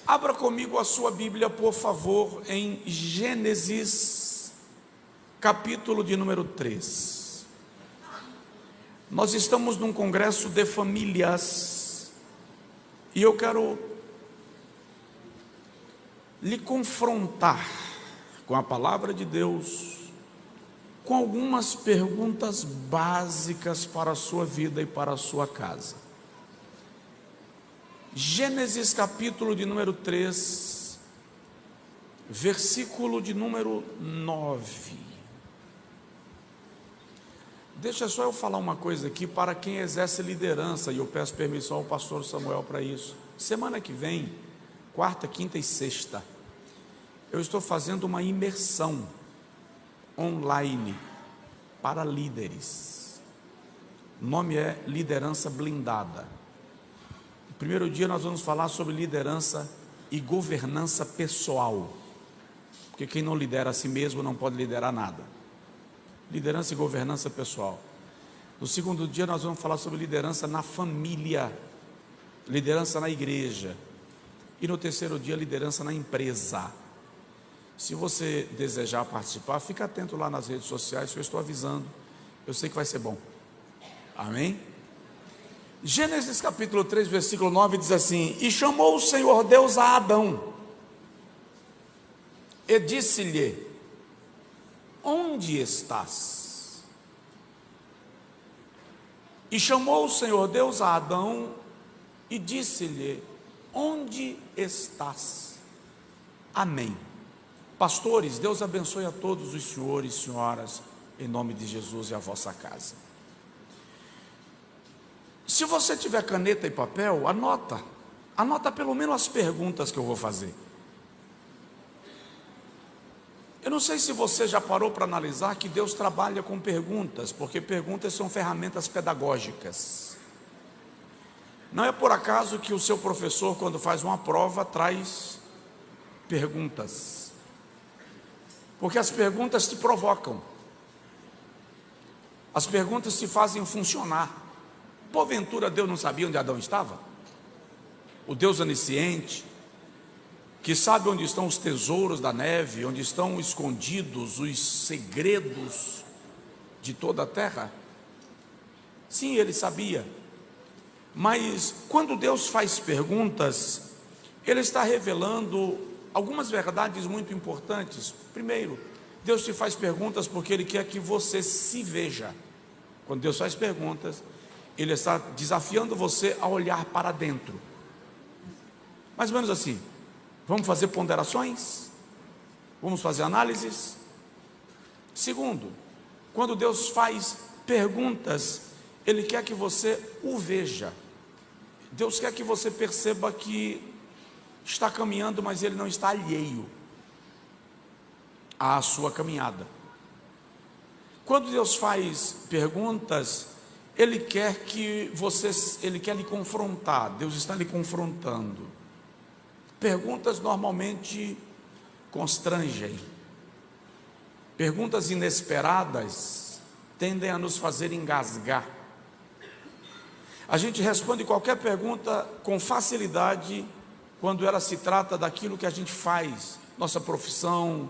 Abra comigo a sua Bíblia, por favor, em Gênesis, capítulo de número 3. Nós estamos num congresso de famílias e eu quero lhe confrontar com a palavra de Deus, com algumas perguntas básicas para a sua vida e para a sua casa. Gênesis capítulo de número 3, versículo de número 9. Deixa só eu falar uma coisa aqui para quem exerce liderança, e eu peço permissão ao pastor Samuel para isso. Semana que vem, quarta, quinta e sexta, eu estou fazendo uma imersão online para líderes. O nome é Liderança Blindada. No primeiro dia nós vamos falar sobre liderança e governança pessoal, porque quem não lidera a si mesmo não pode liderar nada. Liderança e governança pessoal. No segundo dia nós vamos falar sobre liderança na família, liderança na igreja, e no terceiro dia liderança na empresa. Se você desejar participar, fica atento lá nas redes sociais, que eu estou avisando. Eu sei que vai ser bom. Amém? Gênesis capítulo 3, versículo 9 diz assim: E chamou o Senhor Deus a Adão, e disse-lhe: Onde estás? E chamou o Senhor Deus a Adão, e disse-lhe: Onde estás? Amém. Pastores, Deus abençoe a todos os senhores e senhoras, em nome de Jesus, e a vossa casa. Se você tiver caneta e papel, anota pelo menos as perguntas que eu vou fazer. Eu não sei se você já parou para analisar que Deus trabalha com perguntas, porque perguntas são ferramentas pedagógicas. Não é por acaso que o seu professor, quando faz uma prova, traz perguntas. Porque as perguntas te provocam. As perguntas te fazem funcionar. Porventura Deus não sabia onde Adão estava? O Deus onisciente, que sabe onde estão os tesouros da neve, onde estão escondidos os segredos de toda a terra? Sim, ele sabia. Mas quando Deus faz perguntas, Ele está revelando algumas verdades muito importantes. Primeiro, Deus te faz perguntas porque Ele quer que você se veja. Quando Deus faz perguntas, Ele está desafiando você a olhar para dentro. Mais ou menos assim. Vamos fazer ponderações? Vamos fazer análises? Segundo, quando Deus faz perguntas, Ele quer que você o veja. Deus quer que você perceba que está caminhando, mas Ele não está alheio à sua caminhada. Quando Deus faz perguntas, Ele quer lhe confrontar. Deus está lhe confrontando. Perguntas normalmente constrangem. Perguntas inesperadas tendem a nos fazer engasgar. A gente responde qualquer pergunta com facilidade quando ela se trata daquilo que a gente faz, nossa profissão,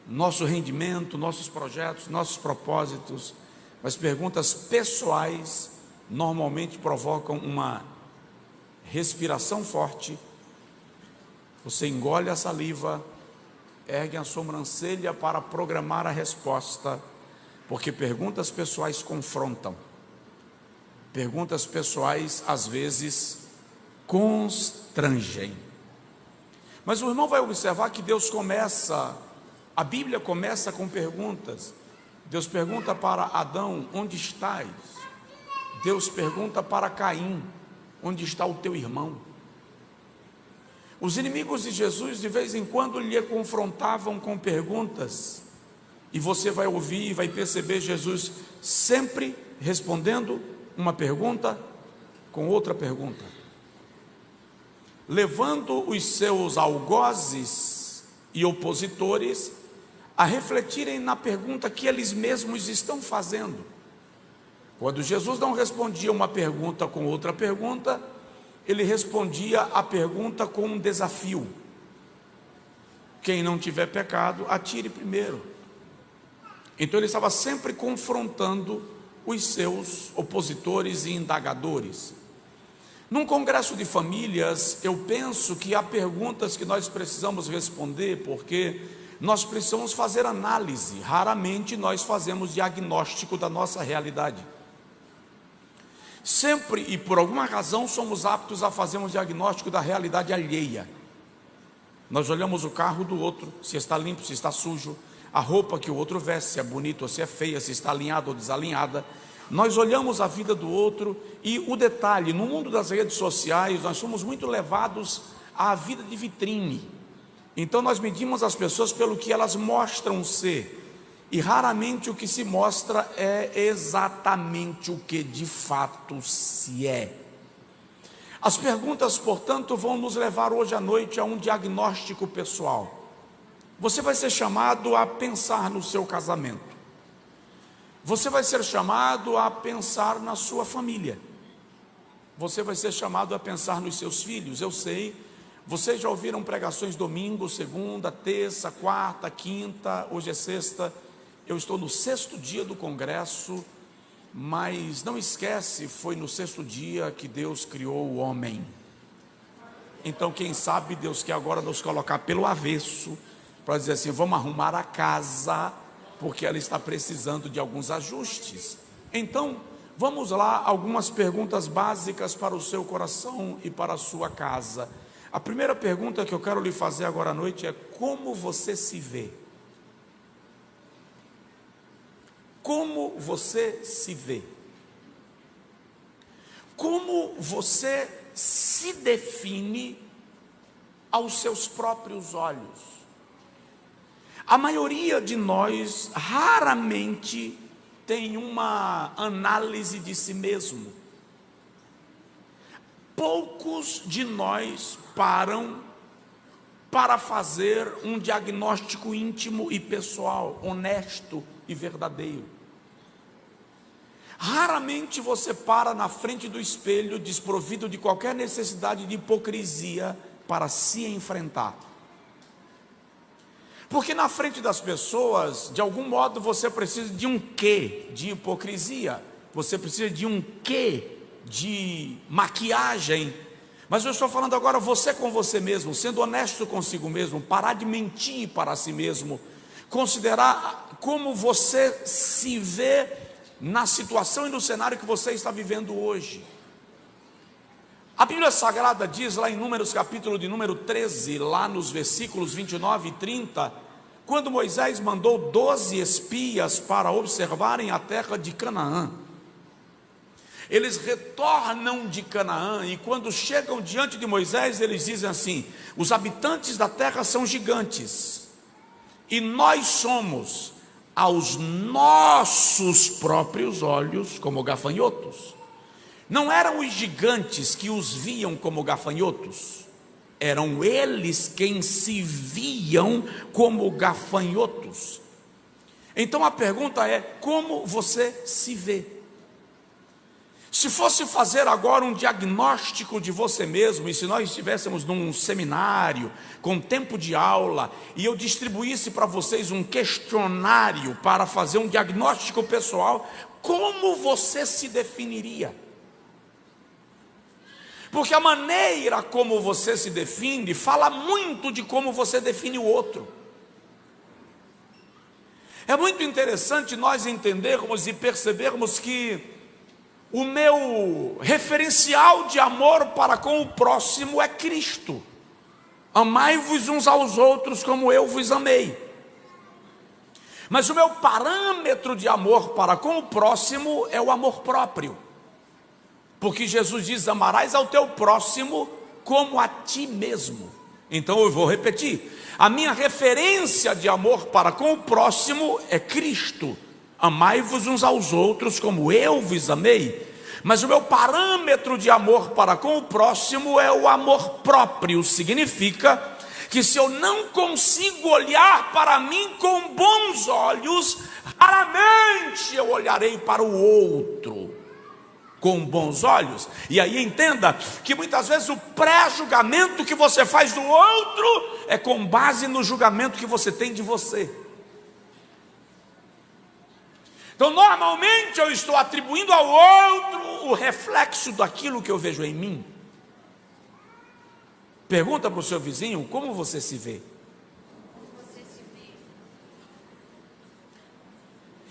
nosso rendimento, nossos projetos, nossos propósitos. Mas perguntas pessoais normalmente provocam uma respiração forte. Você engole a saliva, ergue a sobrancelha para programar a resposta, porque perguntas pessoais confrontam. Perguntas pessoais às vezes constrangem. Mas o irmão vai observar que a Bíblia começa com perguntas. Deus pergunta para Adão: onde estás? Deus pergunta para Caim: onde está o teu irmão? Os inimigos de Jesus de vez em quando lhe confrontavam com perguntas, e você vai ouvir e vai perceber Jesus sempre respondendo uma pergunta com outra pergunta, levando os seus algozes e opositores a refletirem na pergunta que eles mesmos estão fazendo. Quando Jesus não respondia uma pergunta com outra pergunta, ele respondia a pergunta com um desafio: quem não tiver pecado, atire primeiro. Então ele estava sempre confrontando os seus opositores e indagadores. Num congresso de famílias, eu penso que há perguntas que nós precisamos responder, porque nós precisamos fazer análise. Raramente nós fazemos diagnóstico da nossa realidade. Sempre e por alguma razão somos aptos a fazer um diagnóstico da realidade alheia. Nós olhamos o carro do outro, se está limpo, se está sujo, a roupa que o outro veste, se é bonita ou se é feia, se está alinhada ou desalinhada. Nós olhamos a vida do outro e o detalhe, no mundo das redes sociais, nós somos muito levados à vida de vitrine. Então nós medimos as pessoas pelo que elas mostram ser, e raramente o que se mostra é exatamente o que de fato se é. As perguntas, portanto, vão nos levar hoje à noite a um diagnóstico pessoal. Você vai ser chamado a pensar no seu casamento. Você vai ser chamado a pensar na sua família. Você vai ser chamado a pensar nos seus filhos. Eu sei, vocês já ouviram pregações domingo, segunda, terça, quarta, quinta, hoje é sexta. Eu estou no 6º dia do congresso, mas não esquece, foi no 6º dia que Deus criou o homem. Então quem sabe Deus quer agora nos colocar pelo avesso, para dizer assim: vamos arrumar a casa, porque ela está precisando de alguns ajustes. Então, vamos lá, algumas perguntas básicas para o seu coração e para a sua casa. A primeira pergunta que eu quero lhe fazer agora à noite é: como você se vê? Como você se vê? Como você se define aos seus próprios olhos? A maioria de nós raramente tem uma análise de si mesmo. Poucos de nós param para fazer um diagnóstico íntimo e pessoal, honesto e verdadeiro. Raramente você para na frente do espelho desprovido de qualquer necessidade de hipocrisia para se enfrentar. Porque na frente das pessoas, de algum modo, você precisa de um quê de hipocrisia, você precisa de um quê de maquiagem. Mas eu estou falando agora você com você mesmo, sendo honesto consigo mesmo, parar de mentir para si mesmo, considerar como você se vê na situação e no cenário que você está vivendo hoje. A Bíblia Sagrada diz lá em Números, capítulo de número 13, lá nos versículos 29 e 30, quando Moisés mandou 12 espias para observarem a terra de Canaã. Eles retornam de Canaã e quando chegam diante de Moisés, eles dizem assim: os habitantes da terra são gigantes, e nós somos, aos nossos próprios olhos, como gafanhotos. Não eram os gigantes que os viam como gafanhotos, eram eles quem se viam como gafanhotos. Então a pergunta é: como você se vê? Se fosse fazer agora um diagnóstico de você mesmo, e se nós estivéssemos num seminário, com tempo de aula, e eu distribuísse para vocês um questionário para fazer um diagnóstico pessoal, como você se definiria? Porque a maneira como você se define fala muito de como você define o outro. É muito interessante nós entendermos e percebermos que o meu referencial de amor para com o próximo é Cristo. Amai-vos uns aos outros como eu vos amei. Mas o meu parâmetro de amor para com o próximo é o amor próprio. Porque Jesus diz: amarás ao teu próximo como a ti mesmo. Então eu vou repetir: a minha referência de amor para com o próximo é Cristo. Amai-vos uns aos outros como eu vos amei. Mas o meu parâmetro de amor para com o próximo é o amor próprio. Significa que se eu não consigo olhar para mim com bons olhos, raramente eu olharei para o outro. com bons olhos. E aí entenda que muitas vezes o pré-julgamento que você faz do outro é com base no julgamento que você tem de você. Então normalmente eu estou atribuindo ao outro o reflexo daquilo que eu vejo em mim. Pergunta para o seu vizinho, como você se vê?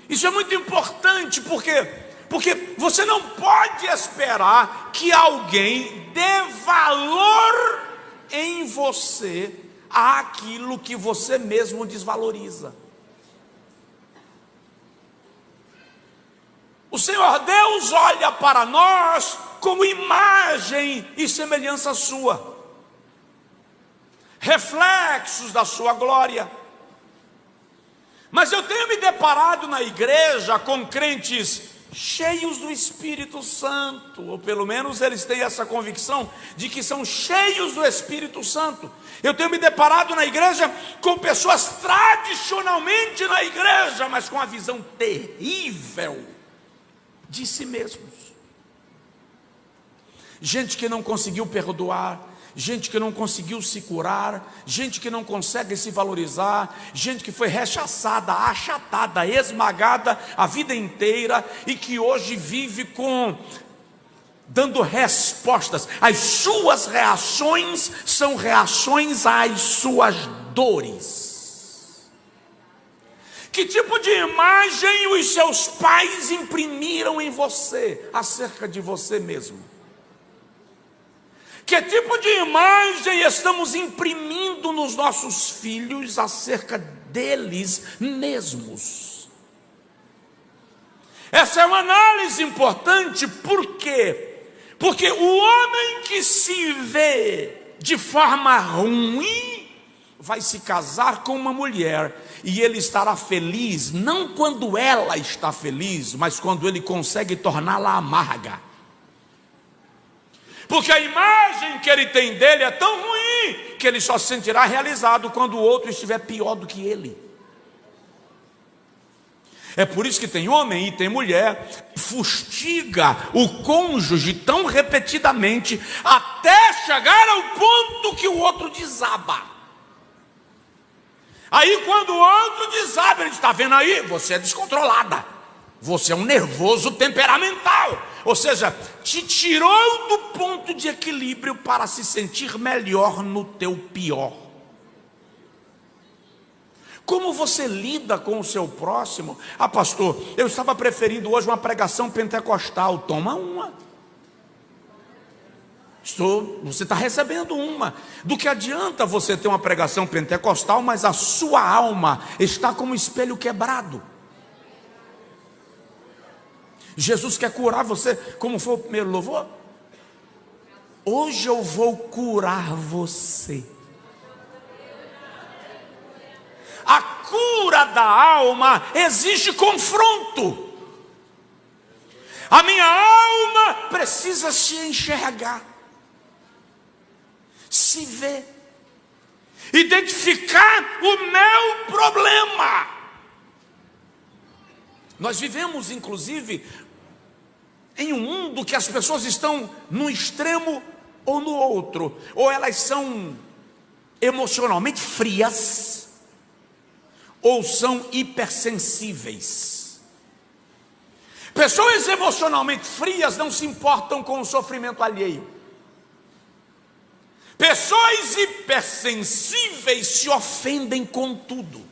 Isso é muito importante, porque você não pode esperar que alguém dê valor em você àquilo que você mesmo desvaloriza. O Senhor Deus olha para nós como imagem e semelhança sua, reflexos da sua glória. Mas eu tenho me deparado na igreja com crentes cheios do Espírito Santo, ou pelo menos eles têm essa convicção de que são cheios do Espírito Santo. Eu tenho me deparado na igreja com pessoas tradicionalmente na igreja, mas com a visão terrível de si mesmos. Gente que não conseguiu perdoar, gente que não conseguiu se curar, gente que não consegue se valorizar, gente que foi rechaçada, achatada, esmagada a vida inteira e que hoje vive dando respostas. As suas reações são reações às suas dores. Que tipo de imagem os seus pais imprimiram em você acerca de você mesmo? Que tipo de imagem estamos imprimindo nos nossos filhos acerca deles mesmos? Essa é uma análise importante, por quê? Porque o homem que se vê de forma ruim vai se casar com uma mulher e ele estará feliz, não quando ela está feliz, mas quando ele consegue torná-la amarga. Porque a imagem que ele tem dele é tão ruim que ele só se sentirá realizado quando o outro estiver pior do que ele. É por isso que tem homem e tem mulher que fustiga o cônjuge tão repetidamente até chegar ao ponto que o outro desaba. Aí quando o outro desaba, ele está vendo aí, você é descontrolada, você é um nervoso temperamental. Ou seja, te tirou do ponto de equilíbrio para se sentir melhor no teu pior. Como você lida com o seu próximo? Ah, pastor, eu estava preferindo hoje uma pregação pentecostal. Toma uma. Você está recebendo uma. Do que adianta você ter uma pregação pentecostal, mas a sua alma está como um espelho quebrado? Jesus quer curar você, como foi o primeiro louvor? Hoje eu vou curar você. A cura da alma exige confronto. A minha alma precisa se enxergar, se ver, identificar o meu problema. Nós vivemos, inclusive, em um mundo que as pessoas estão no extremo ou no outro. Ou elas são emocionalmente frias, ou são hipersensíveis. Pessoas emocionalmente frias não se importam com o sofrimento alheio. Pessoas hipersensíveis se ofendem com tudo.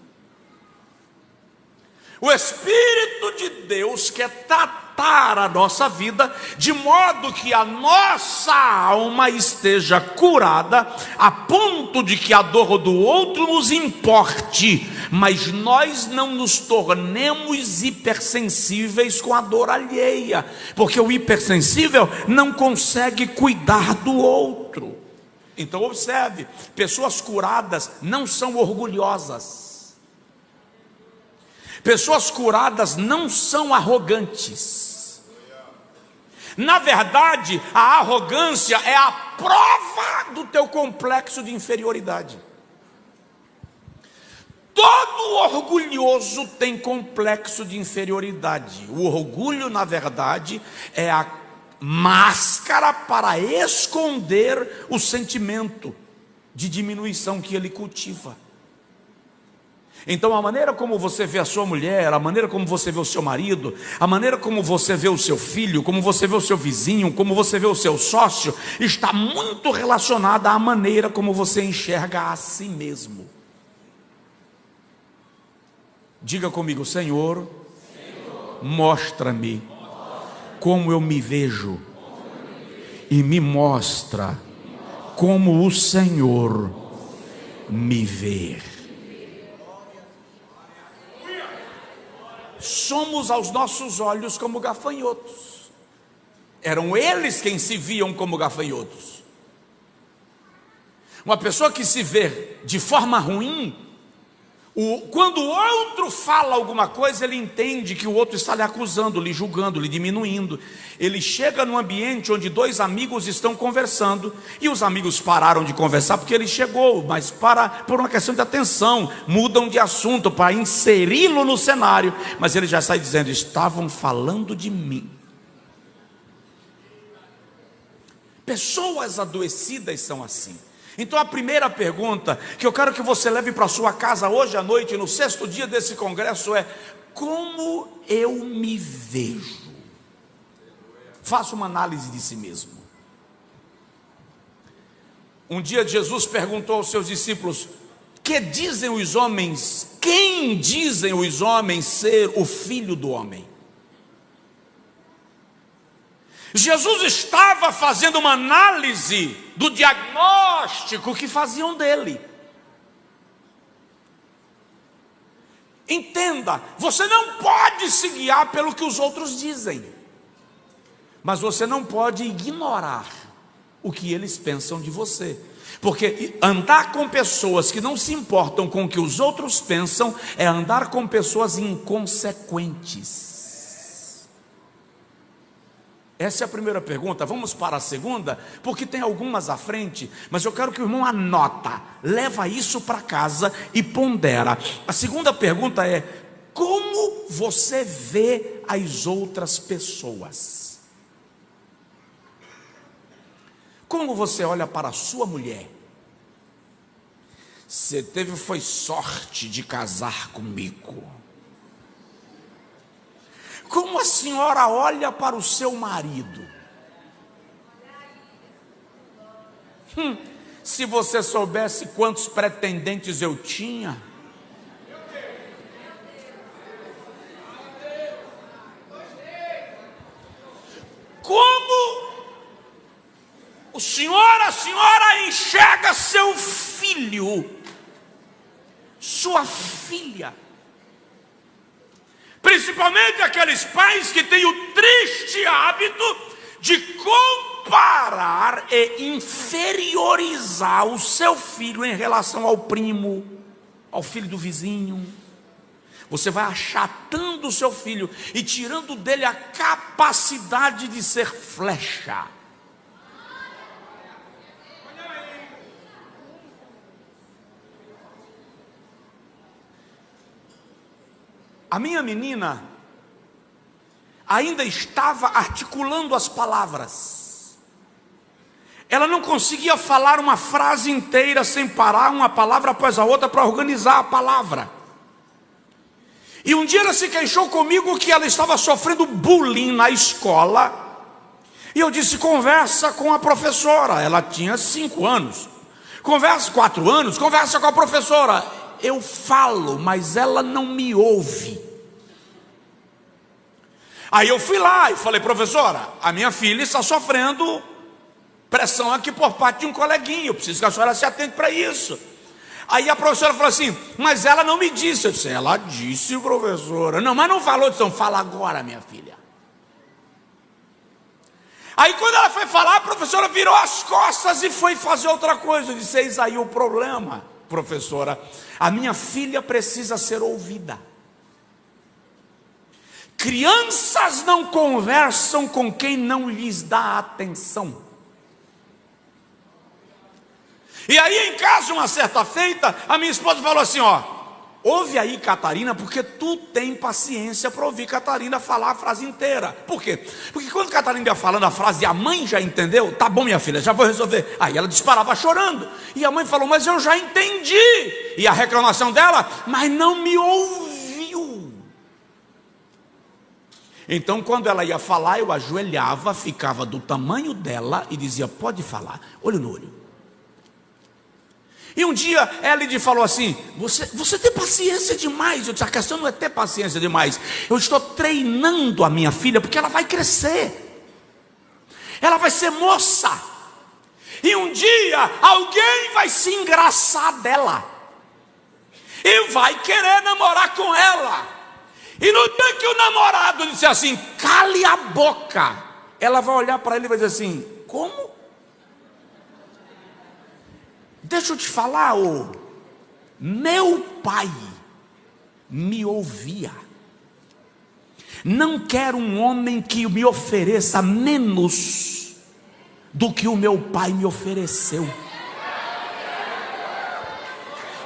O Espírito de Deus quer tratar a nossa vida de modo que a nossa alma esteja curada, a ponto de que a dor do outro nos importe, mas nós não nos tornemos hipersensíveis com a dor alheia, porque o hipersensível não consegue cuidar do outro. Então observe, pessoas curadas não são orgulhosas. Pessoas curadas não são arrogantes. Na verdade, a arrogância é a prova do teu complexo de inferioridade. Todo orgulhoso tem complexo de inferioridade. O orgulho, na verdade, é a máscara para esconder o sentimento de diminuição que ele cultiva. Então a maneira como você vê a sua mulher, a maneira como você vê o seu marido, a maneira como você vê o seu filho, como você vê o seu vizinho, como você vê o seu sócio, está muito relacionada à maneira como você enxerga a si mesmo. Diga comigo: Senhor, mostra-me como eu me vejo e me mostra como o Senhor me vê. Somos aos nossos olhos como gafanhotos. Eram eles quem se viam como gafanhotos. Uma pessoa que se vê de forma ruim, quando o outro fala alguma coisa, ele entende que o outro está lhe acusando, lhe julgando, lhe diminuindo. Ele chega num ambiente onde dois amigos estão conversando, e os amigos pararam de conversar porque ele chegou, mas por uma questão de atenção, mudam de assunto para inseri-lo no cenário, mas ele já sai dizendo: estavam falando de mim. Pessoas adoecidas são assim. Então a primeira pergunta que eu quero que você leve para sua casa hoje à noite, no 6º dia desse congresso, é: como eu me vejo? Faça uma análise de si mesmo. Um dia Jesus perguntou aos seus discípulos: que dizem os homens, quem dizem os homens ser o Filho do Homem? Jesus estava fazendo uma análise do diagnóstico que faziam dele. Entenda, você não pode se guiar pelo que os outros dizem, mas você não pode ignorar o que eles pensam de você, porque andar com pessoas que não se importam com o que os outros pensam é andar com pessoas inconsequentes. Essa é a primeira pergunta. Vamos para a segunda, porque tem algumas à frente, mas eu quero que o irmão anota, leva isso para casa e pondera. A segunda pergunta é: como você vê as outras pessoas? Como você olha para a sua mulher? Você foi sorte de casar comigo. Como a senhora olha para o seu marido? Se você soubesse quantos pretendentes eu tinha. Como a senhora enxerga seu filho, sua filha? Principalmente aqueles pais que têm o triste hábito de comparar e inferiorizar o seu filho em relação ao primo, ao filho do vizinho. Você vai achatando o seu filho e tirando dele a capacidade de ser flecha. A minha menina ainda estava articulando as palavras. Ela não conseguia falar uma frase inteira sem parar, uma palavra após a outra, para organizar a palavra. E um dia ela se queixou comigo que ela estava sofrendo bullying na escola. E eu disse: conversa com a professora. Ela tinha 5 anos. 4 anos, conversa com a professora. Eu falo, mas ela não me ouve. Aí eu fui lá e falei: professora, a minha filha está sofrendo pressão aqui por parte de um coleguinha, eu preciso que a senhora se atente para isso. Aí a professora falou assim: mas ela não me disse. Eu disse: ela disse, professora. Não, mas não falou. Então fala agora, minha filha. Aí quando ela foi falar, a professora virou as costas e foi fazer outra coisa. Eu disse: eis aí o problema, professora. A minha filha precisa ser ouvida. Crianças não conversam com quem não lhes dá atenção. E aí em casa, uma certa feita, a minha esposa falou assim: ó, ouve aí, Catarina, porque tu tem paciência para ouvir Catarina falar a frase inteira. Por quê? Porque quando Catarina ia falando a frase, a mãe já entendeu. Tá bom, minha filha, já vou resolver. Aí ela disparava chorando. E a mãe falou, mas eu já entendi. E a reclamação dela, mas não me ouviu. Então quando ela ia falar, eu ajoelhava, ficava do tamanho dela e dizia, pode falar, olho no olho. E um dia ela lhe falou assim, você tem paciência demais. Eu disse, a questão não é ter paciência demais. Eu estou treinando a minha filha, porque ela vai crescer. Ela vai ser moça. E um dia alguém vai se engraçar dela. E vai querer namorar com ela. E no dia que o namorado disser assim, cale a boca, ela vai olhar para ele e vai dizer assim, como? Deixa eu te falar, meu pai me ouvia. Não quero um homem que me ofereça menos do que o meu pai me ofereceu.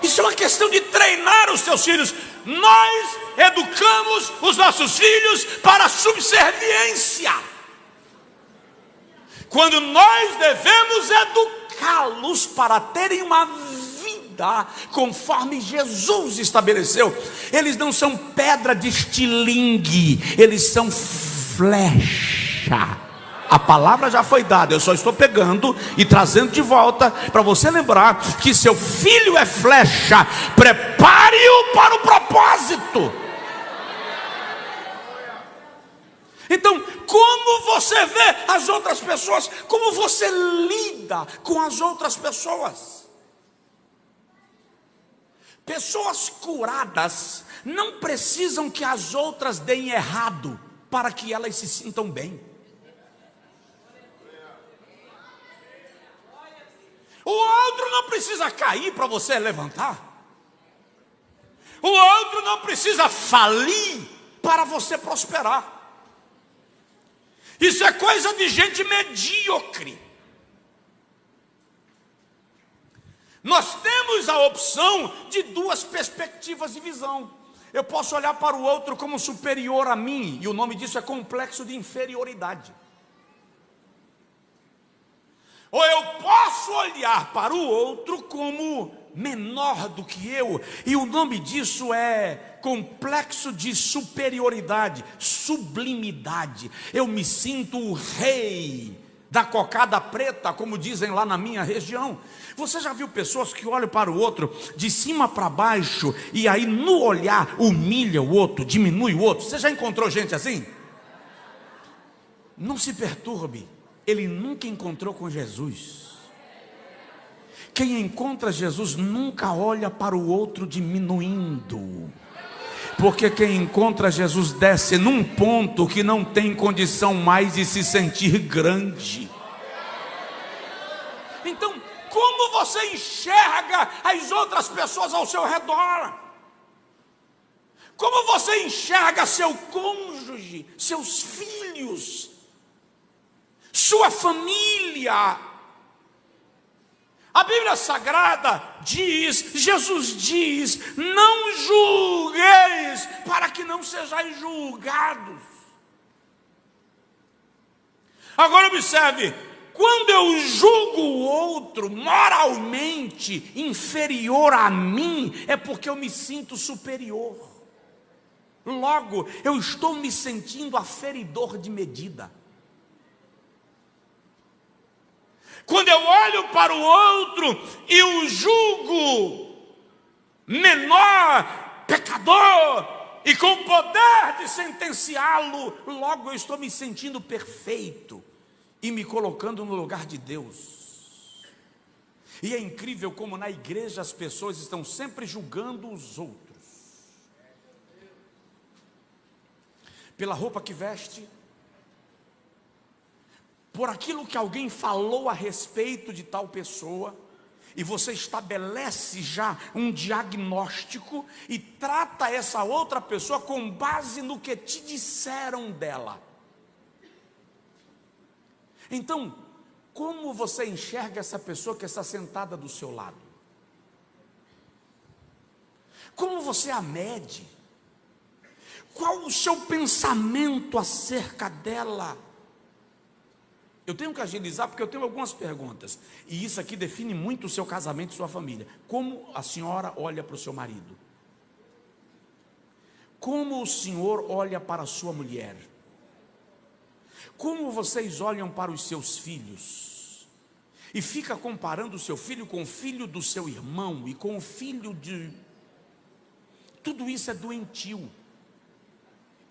Isso é uma questão de treinar os seus filhos. Nós educamos os nossos filhos para a subserviência, quando nós devemos educá-los para terem uma vida conforme Jesus estabeleceu. Eles não são pedra de estilingue, eles são flecha. A palavra já foi dada, eu só estou pegando e trazendo de volta para você lembrar que seu filho é flecha. Prepare-o para o propósito. Então, como você vê as outras pessoas, como você lida com as outras pessoas? Pessoas curadas não precisam que as outras deem errado para que elas se sintam bem. O outro não precisa cair para você levantar. O outro não precisa falir para você prosperar. Isso é coisa de gente medíocre. Nós temos a opção de duas perspectivas de visão. Eu posso olhar para o outro como superior a mim, e o nome disso é complexo de inferioridade. Ou eu posso olhar para o outro como menor do que eu, e o nome disso é complexo de superioridade, sublimidade. Eu me sinto o rei da cocada preta, como dizem lá na minha região. Você já viu pessoas que olham para o outro de cima para baixo, e aí no olhar humilha o outro, diminui o outro? Você já encontrou gente assim? Não se perturbe, ele nunca encontrou com Jesus. Quem encontra Jesus nunca olha para o outro diminuindo, porque quem encontra Jesus desce num ponto que não tem condição mais de se sentir grande. Então, como você enxerga as outras pessoas ao seu redor? Como você enxerga seu cônjuge, seus filhos, sua família? A Bíblia Sagrada diz, Jesus diz, não julgueis para que não sejais julgados. Agora observe, quando eu julgo o outro moralmente inferior a mim, é porque eu me sinto superior. Logo, eu estou me sentindo aferidor de medida. Quando eu olho para o outro e o julgo menor, pecador, e com o poder de sentenciá-lo, logo eu estou me sentindo perfeito e me colocando no lugar de Deus. E é incrível como na igreja as pessoas estão sempre julgando os outros pela roupa que veste, por aquilo que alguém falou a respeito de tal pessoa, e você estabelece já um diagnóstico e trata essa outra pessoa com base no que te disseram dela. Então, como você enxerga essa pessoa que está sentada do seu lado? Como você a mede? Qual o seu pensamento acerca dela? Eu tenho que agilizar porque eu tenho algumas perguntas. E isso aqui define muito o seu casamento e sua família. Como a senhora olha para o seu marido? Como o senhor olha para a sua mulher? Como vocês olham para os seus filhos? E fica comparando o seu filho com o filho do seu irmão e com o filho de... Tudo isso é doentio.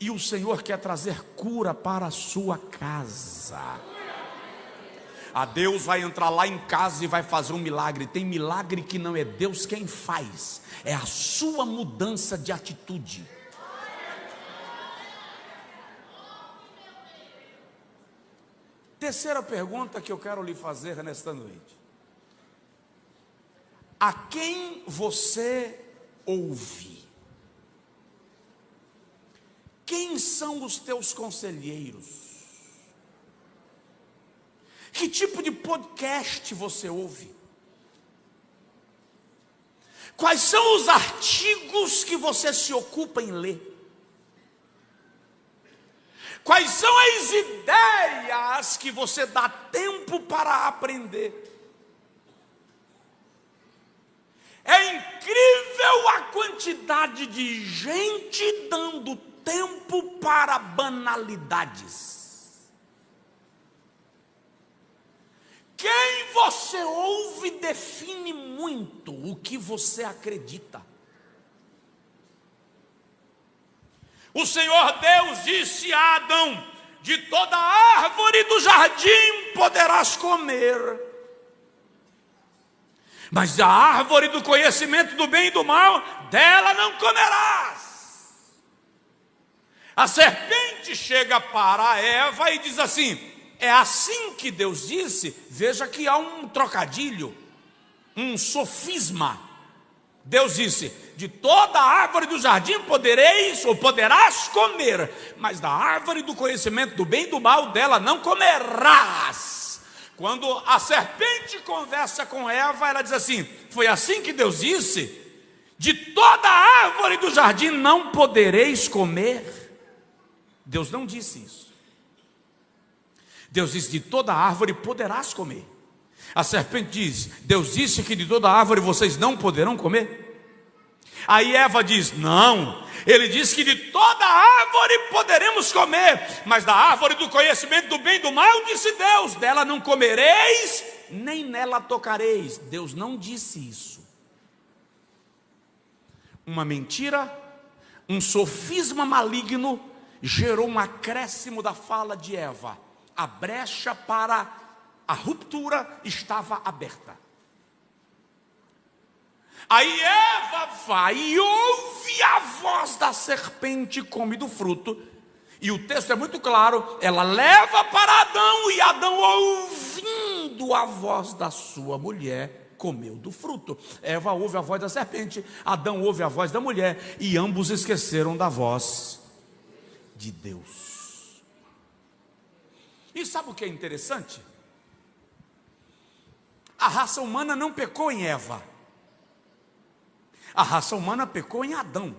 E o Senhor quer trazer cura para a sua casa. A Deus vai entrar lá em casa e vai fazer um milagre. Tem milagre que não é Deus quem faz, é a sua mudança de atitude. Terceira pergunta que eu quero lhe fazer nesta noite: a quem você ouve? Quem são os teus conselheiros? Que tipo de podcast você ouve? Quais são os artigos que você se ocupa em ler? Quais são as ideias que você dá tempo para aprender? É incrível a quantidade de gente dando tempo para banalidades. Quem você ouve define muito o que você acredita. O Senhor Deus disse a Adão: de toda árvore do jardim poderás comer, mas da árvore do conhecimento do bem e do mal, dela não comerás. A serpente chega para Eva e diz assim: é assim que Deus disse. Veja que há um trocadilho, um sofisma. Deus disse: de toda árvore do jardim podereis ou poderás comer, mas da árvore do conhecimento do bem e do mal, dela não comerás. Quando a serpente conversa com Eva, ela diz assim: foi assim que Deus disse, de toda árvore do jardim não podereis comer. Deus não disse isso. Deus disse: de toda árvore poderás comer. A serpente diz: Deus disse que de toda árvore vocês não poderão comer. Aí Eva diz: não, ele disse que de toda árvore poderemos comer, mas da árvore do conhecimento do bem e do mal, disse Deus, dela não comereis, nem nela tocareis. Deus não disse isso. Uma mentira, um sofisma maligno gerou um acréscimo da fala de Eva. A brecha para a ruptura estava aberta. Aí Eva vai e ouve a voz da serpente e come do fruto. E o texto é muito claro, ela leva para Adão, e Adão, ouvindo a voz da sua mulher, comeu do fruto. Eva ouve a voz da serpente, Adão ouve a voz da mulher, e ambos esqueceram da voz de Deus. E sabe o que é interessante? A raça humana não pecou em Eva. A raça humana pecou em Adão.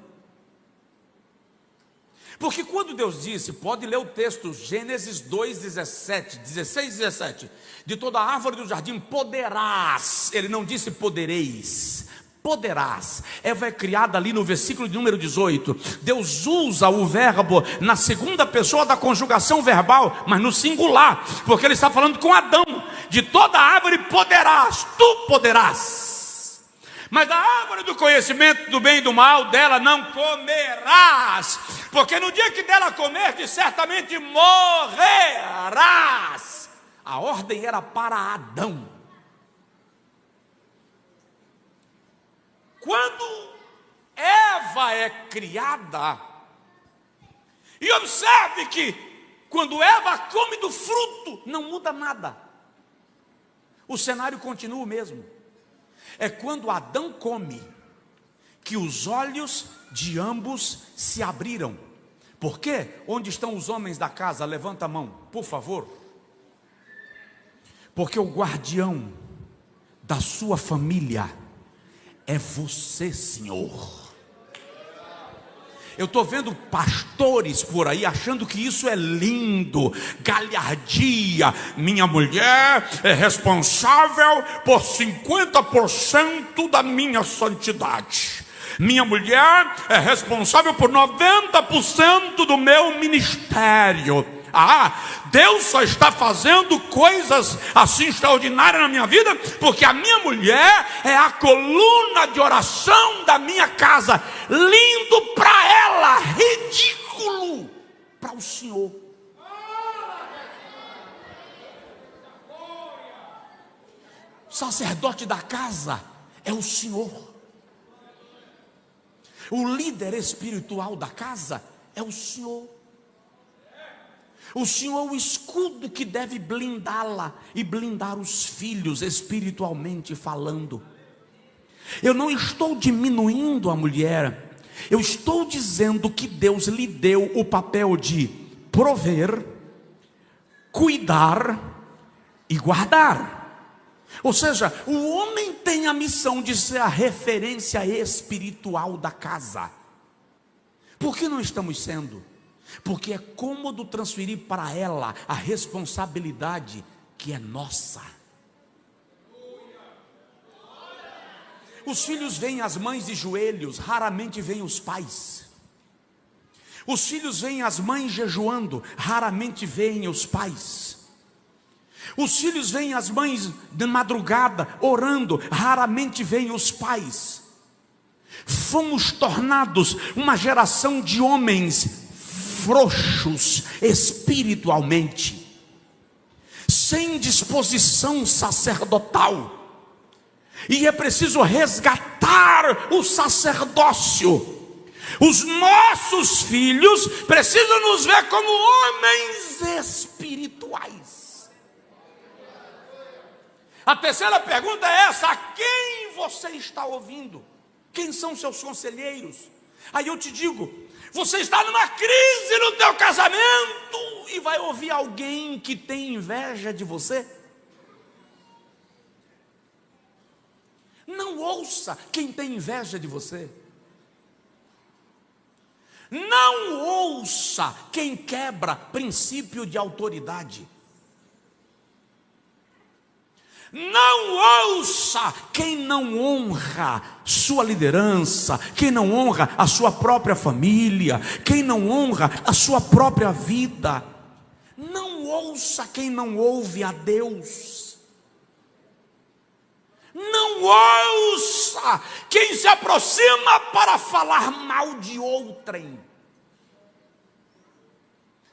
Porque quando Deus disse, pode ler o texto, Gênesis 2:16, 17, de toda árvore do jardim poderás, ele não disse podereis, poderás. Eva é criada ali no versículo de número 18. Deus usa o verbo na segunda pessoa da conjugação verbal, mas no singular, porque ele está falando com Adão. De toda árvore poderás, tu poderás, mas da árvore do conhecimento do bem e do mal, dela não comerás, porque no dia que dela comerdes, certamente morrerás. A ordem era para Adão. Quando Eva é criada, e observe que quando Eva come do fruto, não muda nada. O cenário continua o mesmo. É quando Adão come que os olhos de ambos se abriram. Por quê? Onde estão os homens da casa? Levanta a mão, por favor. Porque o guardião da sua família é você, Senhor. Eu estou vendo pastores por aí achando que isso é lindo, galhardia. Minha mulher é responsável por 50% da minha santidade. Minha mulher é responsável por 90% do meu ministério. Deus só está fazendo coisas assim extraordinárias na minha vida porque a minha mulher é a coluna de oração da minha casa. Lindo para ela, ridículo para o Senhor. O sacerdote da casa é o Senhor. O líder espiritual da casa é o Senhor. O Senhor é o escudo que deve blindá-la e blindar os filhos espiritualmente falando. Eu não estou diminuindo a mulher, eu estou dizendo que Deus lhe deu o papel de prover, cuidar e guardar. Ou seja, o homem tem a missão de ser a referência espiritual da casa. Por que não estamos sendo? Porque é cômodo transferir para ela a responsabilidade que é nossa. Os filhos veem as mães de joelhos, raramente veem os pais. Os filhos veem as mães jejuando, raramente veem os pais. Os filhos veem as mães de madrugada orando, raramente veem os pais. Fomos tornados uma geração de homens frouxos espiritualmente, sem disposição sacerdotal, e é preciso resgatar o sacerdócio. Os nossos filhos precisam nos ver como homens espirituais. A terceira pergunta é essa: a quem você está ouvindo? Quem são seus conselheiros? Aí eu te digo, você está numa crise no teu casamento e vai ouvir alguém que tem inveja de você? Não ouça quem tem inveja de você. Não ouça quem quebra princípio de autoridade. Não ouça quem não honra sua liderança, quem não honra a sua própria família, quem não honra a sua própria vida. Não ouça quem não ouve a Deus. Não ouça quem se aproxima para falar mal de outrem.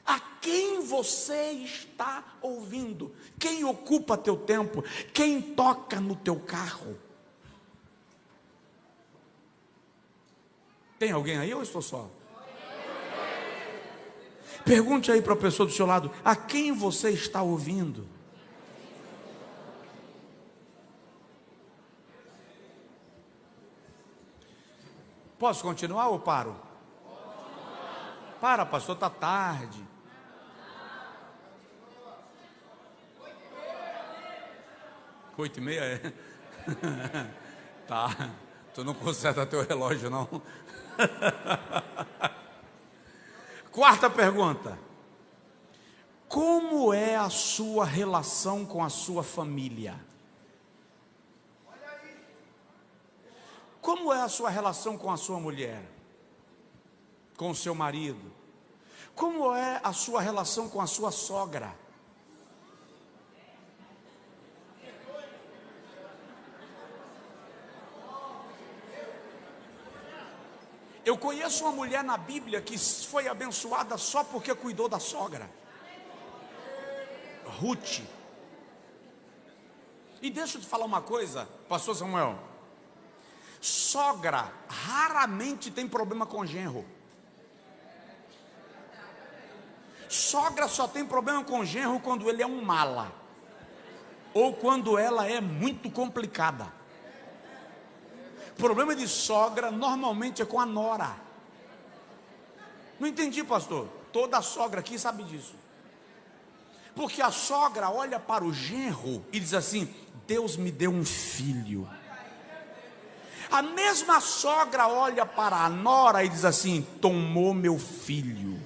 A quem você está ouvindo? Quem ocupa teu tempo? Quem toca no teu carro? Tem alguém aí ou estou só? Pergunte aí para a pessoa do seu lado: a quem você está ouvindo? Posso continuar ou paro? Para, pastor, está tarde. 8h30 é? Tá, tu não conserta teu relógio não. Quarta pergunta: como é a sua relação com a sua família? Como é a sua relação com a sua mulher? Com o seu marido? Como é a sua relação com a sua sogra? Eu conheço uma mulher na Bíblia que foi abençoada só porque cuidou da sogra, Ruth. E deixa eu te falar uma coisa, pastor Samuel: sogra raramente tem problema com genro. Sogra só tem problema com genro quando ele é um mala, ou quando ela é muito complicada. Problema de sogra normalmente é com a nora. Não entendi, pastor. Toda sogra aqui sabe disso. Porque a sogra olha para o genro e diz assim: Deus me deu um filho. A mesma sogra olha para a nora e diz assim: tomou meu filho.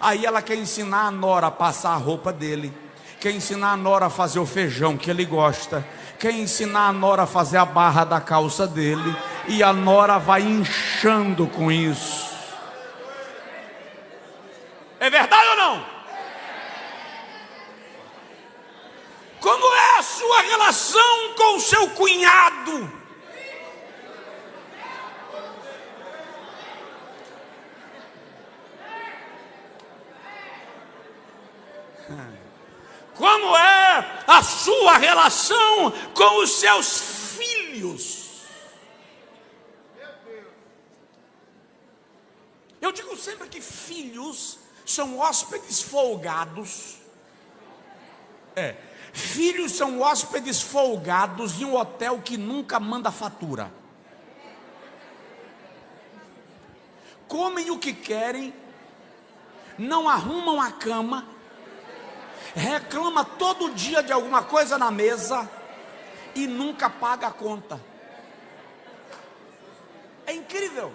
Aí ela quer ensinar a nora a passar a roupa dele, quer ensinar a nora a fazer o feijão que ele gosta, quer ensinar a nora a fazer a barra da calça dele, e a nora vai inchando com isso. É verdade ou não? Como é a sua relação com o seu cunhado? Como é a sua relação com os seus filhos? Eu digo sempre que filhos são hóspedes folgados. Filhos são hóspedes folgados em um hotel que nunca manda fatura. Comem o que querem, não arrumam a cama, reclama todo dia de alguma coisa na mesa e nunca paga a conta. É incrível.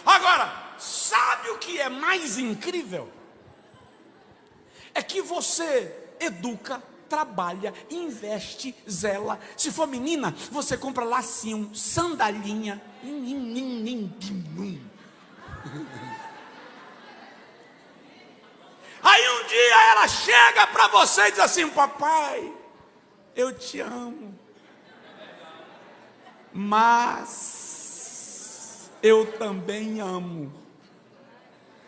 Agora, sabe o que é mais incrível? É que você educa, trabalha, investe, zela. Se for menina, você compra lacinho, sandalinha. Aí um dia ela chega para você e diz assim: papai, eu te amo, mas eu também amo.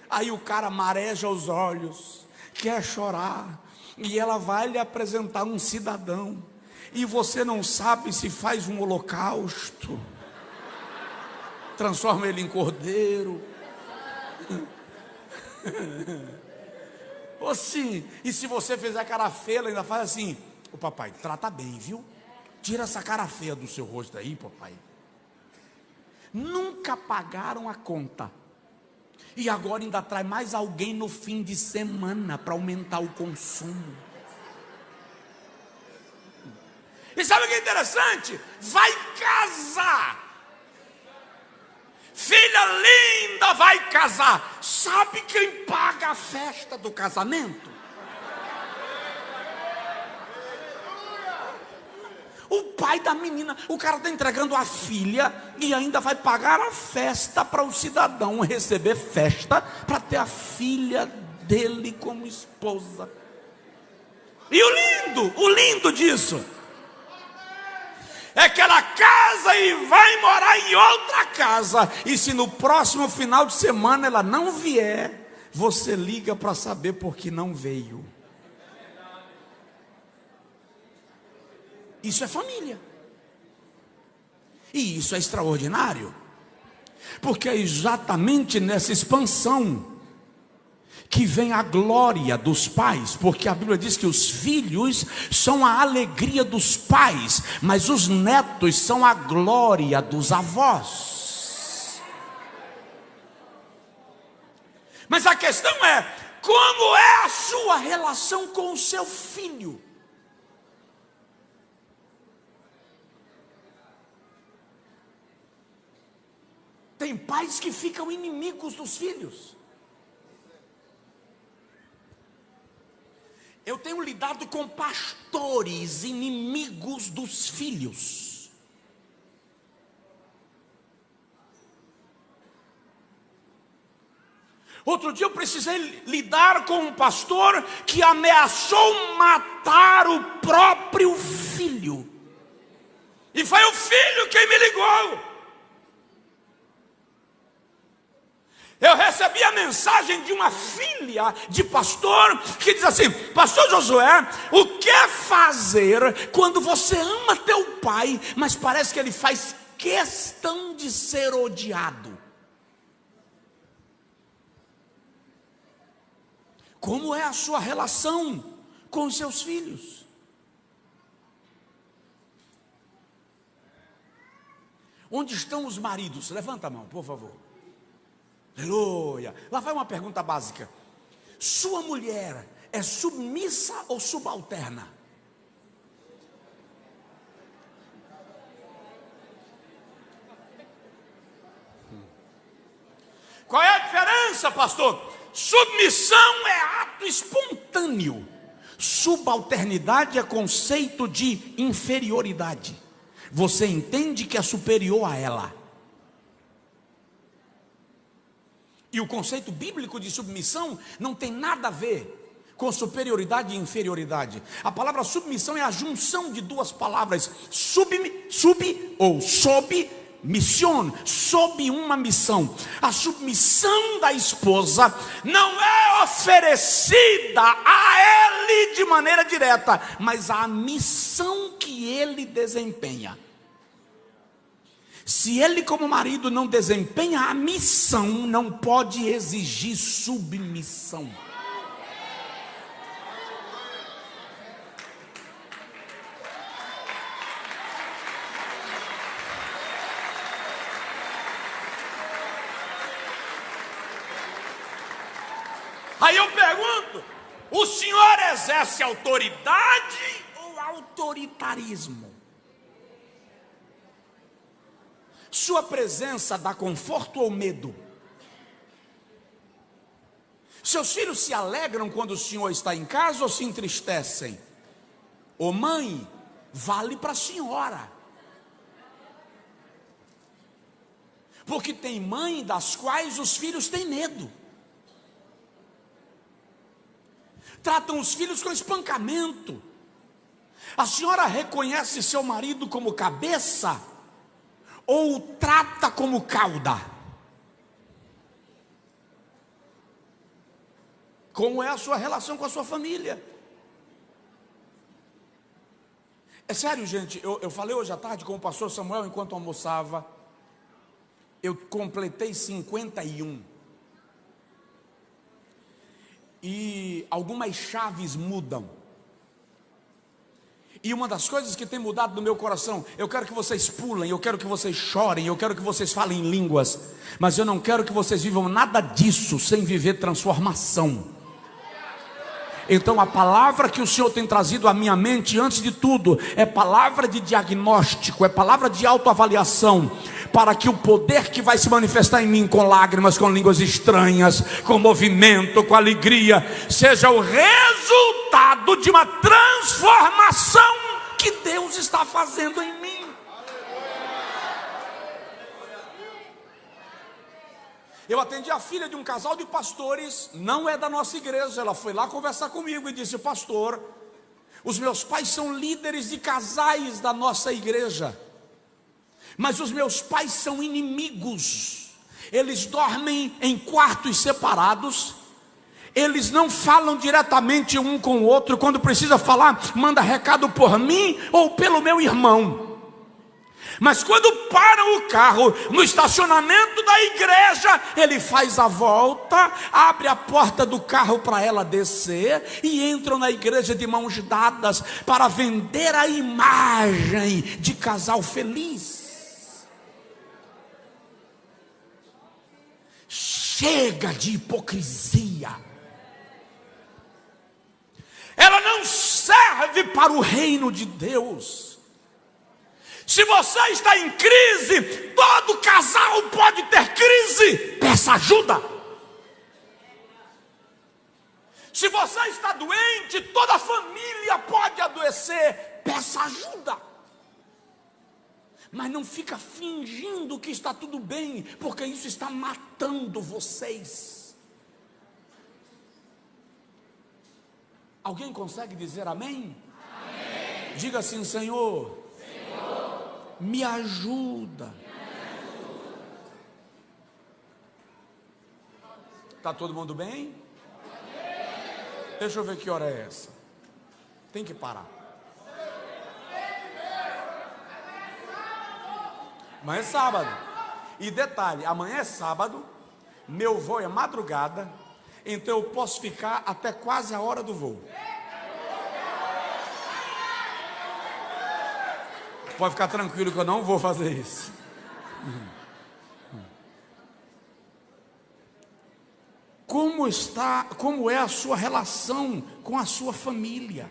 Aí o cara mareja os olhos, quer chorar, e ela vai lhe apresentar um cidadão, e você não sabe se faz um holocausto, transforma ele em cordeiro, ou sim, e se você fizer cara feia, ainda faz assim: o papai, trata bem, viu? Tira essa cara feia do seu rosto aí, papai. Nunca pagaram a conta, e agora ainda traz mais alguém no fim de semana para aumentar o consumo. E sabe o que é interessante? Vai casar, filha linda, vai casar. Sabe quem paga a festa do casamento? O pai da menina. O cara está entregando a filha e ainda vai pagar a festa para o cidadão receber festa para ter a filha dele como esposa. E o lindo disso é que ela casa e vai morar em outra casa, e se no próximo final de semana ela não vier, você liga para saber por que não veio. Isso é família, e isso é extraordinário, porque é exatamente nessa expansão que vem a glória dos pais, porque a Bíblia diz que os filhos são a alegria dos pais, mas os netos são a glória dos avós. Mas a questão é: como é a sua relação com o seu filho? Tem pais que ficam inimigos dos filhos. Eu tenho lidado com pastores inimigos dos filhos. Outro dia eu precisei lidar com um pastor que ameaçou matar o próprio filho. E foi o filho quem me ligou. Eu recebi a mensagem de uma filha de pastor que diz assim: pastor Josué, o que fazer quando você ama teu pai, mas parece que ele faz questão de ser odiado? Como é a sua relação com os seus filhos? Onde estão os maridos? Levanta a mão, por favor. Aleluia. Lá vai uma pergunta básica: sua mulher é submissa ou subalterna? diferença, pastor? Submissão é ato espontâneo. Subalternidade é conceito de inferioridade. Você entende que é superior a ela. E o conceito bíblico de submissão não tem nada a ver com superioridade e inferioridade. A palavra submissão é a junção de duas palavras, sob mission, sob uma missão. A submissão da esposa não é oferecida a ele de maneira direta, mas a missão que ele desempenha. Se ele, como marido, não desempenha a missão, não pode exigir submissão. Aí eu pergunto: o senhor exerce autoridade ou autoritarismo? Sua presença dá conforto ou medo? Seus filhos se alegram quando o senhor está em casa ou se entristecem? Ô mãe, vale para a senhora. Porque tem mãe das quais os filhos têm medo. Tratam os filhos com espancamento. A senhora reconhece seu marido como cabeça ou o trata como cauda? Como é a sua relação com a sua família? É sério, gente, eu falei hoje à tarde com o pastor Samuel enquanto almoçava. Eu completei 51. E algumas chaves mudam. E uma das coisas que tem mudado no meu coração, eu quero que vocês pulem, eu quero que vocês chorem, eu quero que vocês falem em línguas, mas eu não quero que vocês vivam nada disso sem viver transformação. Então a palavra que o Senhor tem trazido à minha mente, antes de tudo, é palavra de diagnóstico, é palavra de autoavaliação, para que o poder que vai se manifestar em mim com lágrimas, com línguas estranhas, com movimento, com alegria, seja o resultado de uma transformação que Deus está fazendo em mim. Eu atendi a filha de um casal de pastores, não é da nossa igreja. Ela foi lá conversar comigo e disse: pastor, os meus pais são líderes de casais da nossa igreja, mas os meus pais são inimigos. Eles dormem em quartos separados, eles não falam diretamente um com o outro. Quando precisa falar, manda recado por mim ou pelo meu irmão. Mas quando param o carro no estacionamento da igreja, ele faz a volta, abre a porta do carro para ela descer e entram na igreja de mãos dadas para vender a imagem de casal feliz. Chega de hipocrisia. Ela não serve para o reino de Deus. Se você está em crise, todo casal pode ter crise, peça ajuda. Se você está doente, toda a família pode adoecer, peça ajuda. Mas não fica fingindo que está tudo bem, porque isso está matando vocês. Alguém consegue dizer amém? Amém. Diga assim: Senhor, me ajuda. Está todo mundo bem? Deixa eu ver que hora é essa. Tem que parar. Amanhã é sábado. E detalhe, amanhã é sábado, meu voo é madrugada, então eu posso ficar até quase a hora do voo. Pode ficar tranquilo que eu não vou fazer isso. Como é a sua relação com a sua família?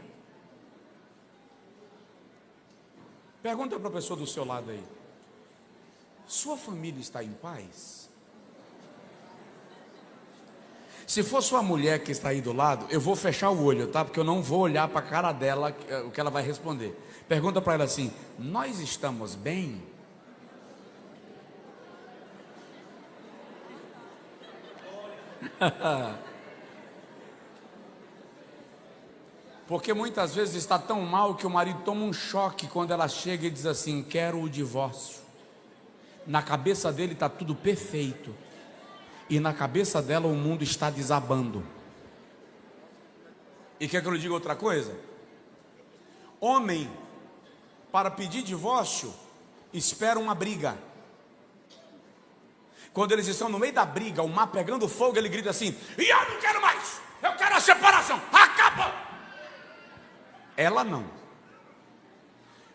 Pergunta para a pessoa do seu lado aí: sua família está em paz? Se fosse uma mulher que está aí do lado, eu vou fechar o olho, tá? Porque eu não vou olhar para a cara dela, o que ela vai responder. Pergunta para ela assim: nós estamos bem? Porque muitas vezes está tão mal que o marido toma um choque quando ela chega e diz assim: quero o divórcio. Na cabeça dele está tudo perfeito, e na cabeça dela o mundo está desabando. E quer que eu lhe diga outra coisa? Homem, para pedir divórcio, espera uma briga. Quando eles estão no meio da briga, o mar pegando fogo, ele grita assim: e eu não quero mais, eu quero a separação, acabou. Ela não.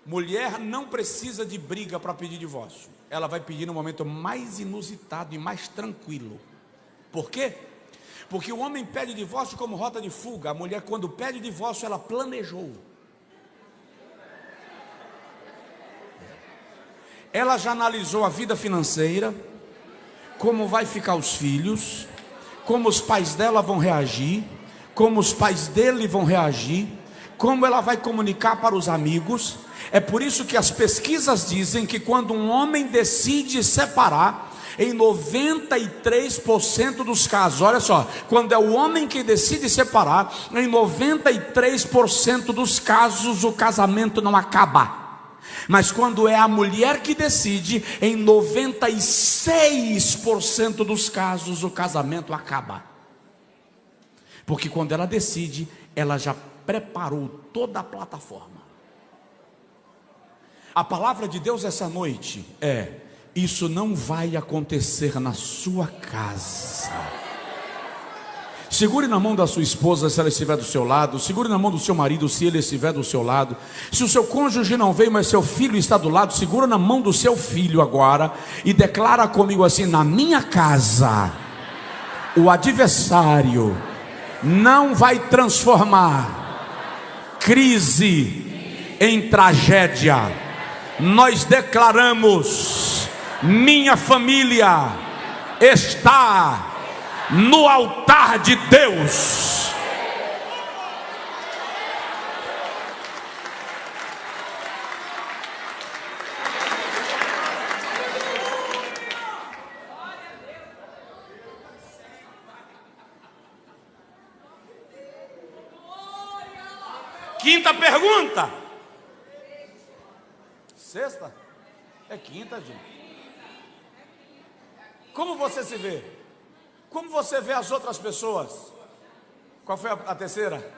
Mulher não precisa de briga para pedir divórcio. Ela vai pedir no momento mais inusitado e mais tranquilo. Por quê? Porque o homem pede divórcio como rota de fuga. A mulher, quando pede divórcio, ela planejou. Ela já analisou a vida financeira, como vai ficar os filhos, como os pais dela vão reagir, como os pais dele vão reagir, como ela vai comunicar para os amigos. É por isso que as pesquisas dizem que quando um homem decide separar, em 93% dos casos, olha só, quando é o homem que decide separar, em 93% dos casos o casamento não acaba. Mas quando é a mulher que decide, em 96% dos casos o casamento acaba. Porque quando ela decide, ela já preparou toda a plataforma. A palavra de Deus essa noite é: isso não vai acontecer na sua casa. Segure na mão da sua esposa se ela estiver do seu lado. Segure na mão do seu marido se ele estiver do seu lado. Se o seu cônjuge não veio, mas seu filho está do lado, segura na mão do seu filho agora e declara comigo assim: na minha casa o adversário não vai transformar crise em tragédia. Nós declaramos: minha família está no altar de Deus. Quinta pergunta. Sexta? É quinta, gente. Como você se vê? Como você vê as outras pessoas? Qual foi a terceira?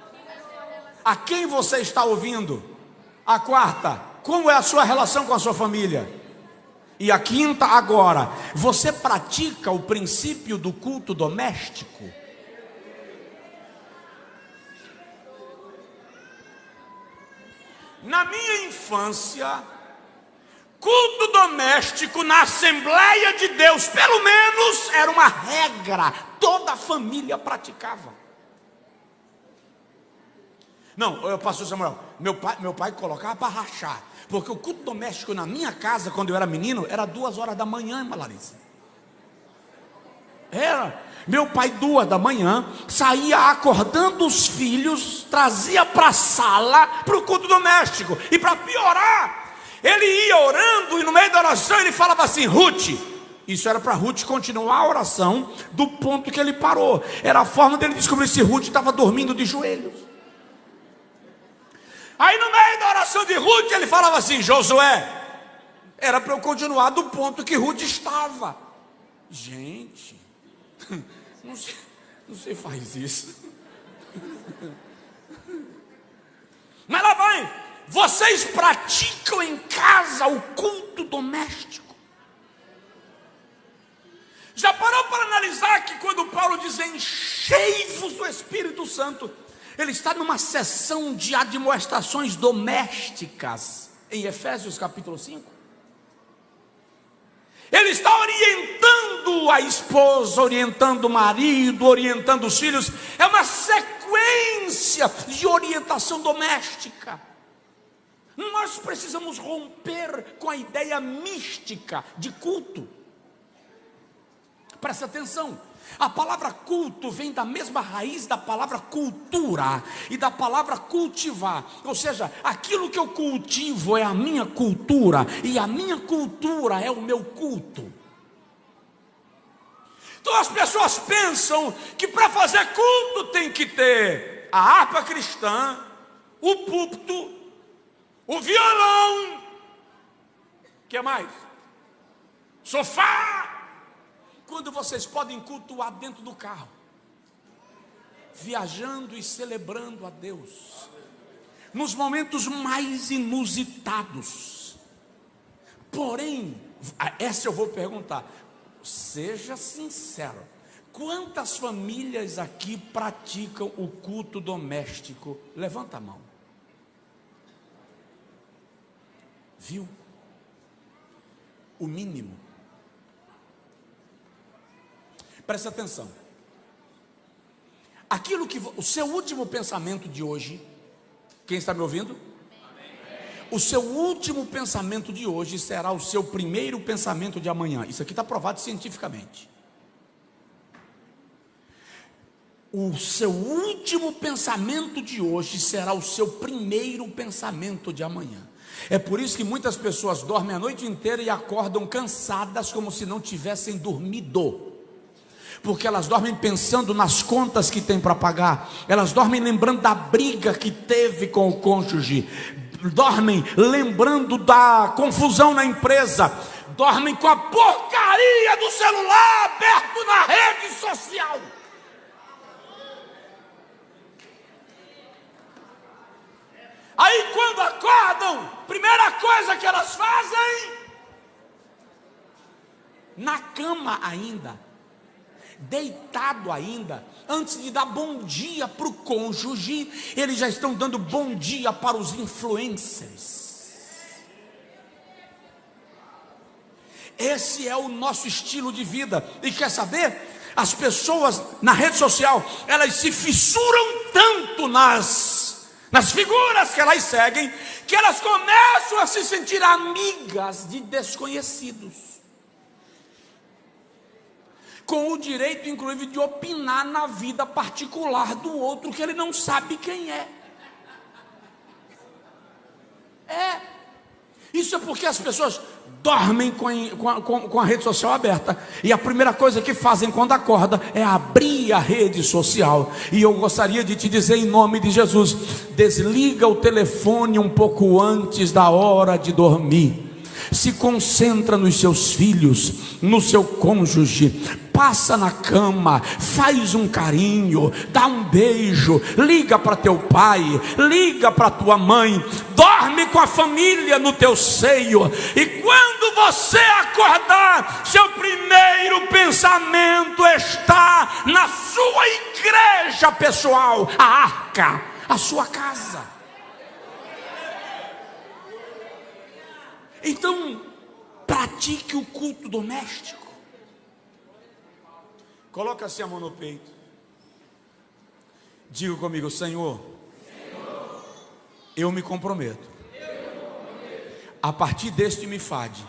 A quem você está ouvindo? A quarta, como é a sua relação com a sua família? E a quinta agora, você pratica o princípio do culto doméstico? Na minha infância, culto doméstico na Assembleia de Deus, pelo menos era uma regra, toda a família praticava. Não, pastor Samuel, meu pai colocava para rachar, porque o culto doméstico na minha casa, quando eu era menino, era 2 horas da manhã, irmã Larissa. Era, meu pai 2 da manhã, saía acordando os filhos, trazia para a sala, para o culto doméstico, e para piorar, ele ia orando, e no meio da oração ele falava assim: Ruth. Isso era para Ruth continuar a oração do ponto que ele parou. Era a forma dele descobrir se Ruth estava dormindo de joelhos. Aí no meio da oração de Ruth ele falava assim: Josué. Era para eu continuar do ponto que Ruth estava. Gente, não sei faz isso. Mas lá vai. Vocês praticam em casa o culto doméstico? Já parou para analisar que quando Paulo diz enchei-vos do Espírito Santo, ele está numa sessão de admoestações domésticas em Efésios capítulo 5? Ele está orientando a esposa, orientando o marido, orientando os filhos. É uma sequência de orientação doméstica. Nós precisamos romper com a ideia mística de culto. Presta atenção, a palavra culto vem da mesma raiz da palavra cultura e da palavra cultivar. Ou seja, aquilo que eu cultivo é a minha cultura e a minha cultura é o meu culto. Então as pessoas pensam que para fazer culto tem que ter a harpa cristã, o púlpito, o violão, o que mais? Sofá. Quando vocês podem cultuar dentro do carro, viajando e celebrando a Deus, nos momentos mais inusitados. Porém, essa eu vou perguntar, seja sincero, quantas famílias aqui praticam o culto doméstico? Levanta a mão. Viu? O mínimo. Presta atenção. Aquilo que o seu último pensamento de hoje, quem está me ouvindo? O seu último pensamento de hoje será o seu primeiro pensamento de amanhã. Isso aqui está provado cientificamente. O seu último pensamento de hoje será o seu primeiro pensamento de amanhã. É por isso que muitas pessoas dormem a noite inteira e acordam cansadas como se não tivessem dormido. Porque elas dormem pensando nas contas que tem para pagar, elas dormem lembrando da briga que teve com o cônjuge, dormem lembrando da confusão na empresa, dormem com a porcaria do celular aberto na rede social. Aí quando acordam, primeira coisa que elas fazem, na cama ainda, deitado ainda, antes de dar bom dia para o cônjuge, eles já estão dando bom dia para os influencers. Esse é o nosso estilo de vida. E quer saber? As pessoas na rede social, elas se fissuram tanto nas figuras que elas seguem, que elas começam a se sentir amigas de desconhecidos, com o direito, inclusive, de opinar na vida particular do outro, que ele não sabe quem é. Isso é porque as pessoas dormem com a rede social aberta, e a primeira coisa que fazem quando acorda é abrir a rede social. E eu gostaria de te dizer, em nome de Jesus, desliga o telefone um pouco antes da hora de dormir. Se concentra nos seus filhos, no seu cônjuge, passa na cama, faz um carinho, dá um beijo, liga para teu pai, liga para tua mãe, dorme com a família no teu seio, e quando você acordar, seu primeiro pensamento está na sua igreja pessoal, a arca, a sua casa. Então, pratique o culto doméstico. Coloca assim a mão no peito. Diga comigo: Senhor, eu me comprometo. A partir deste MIFAD,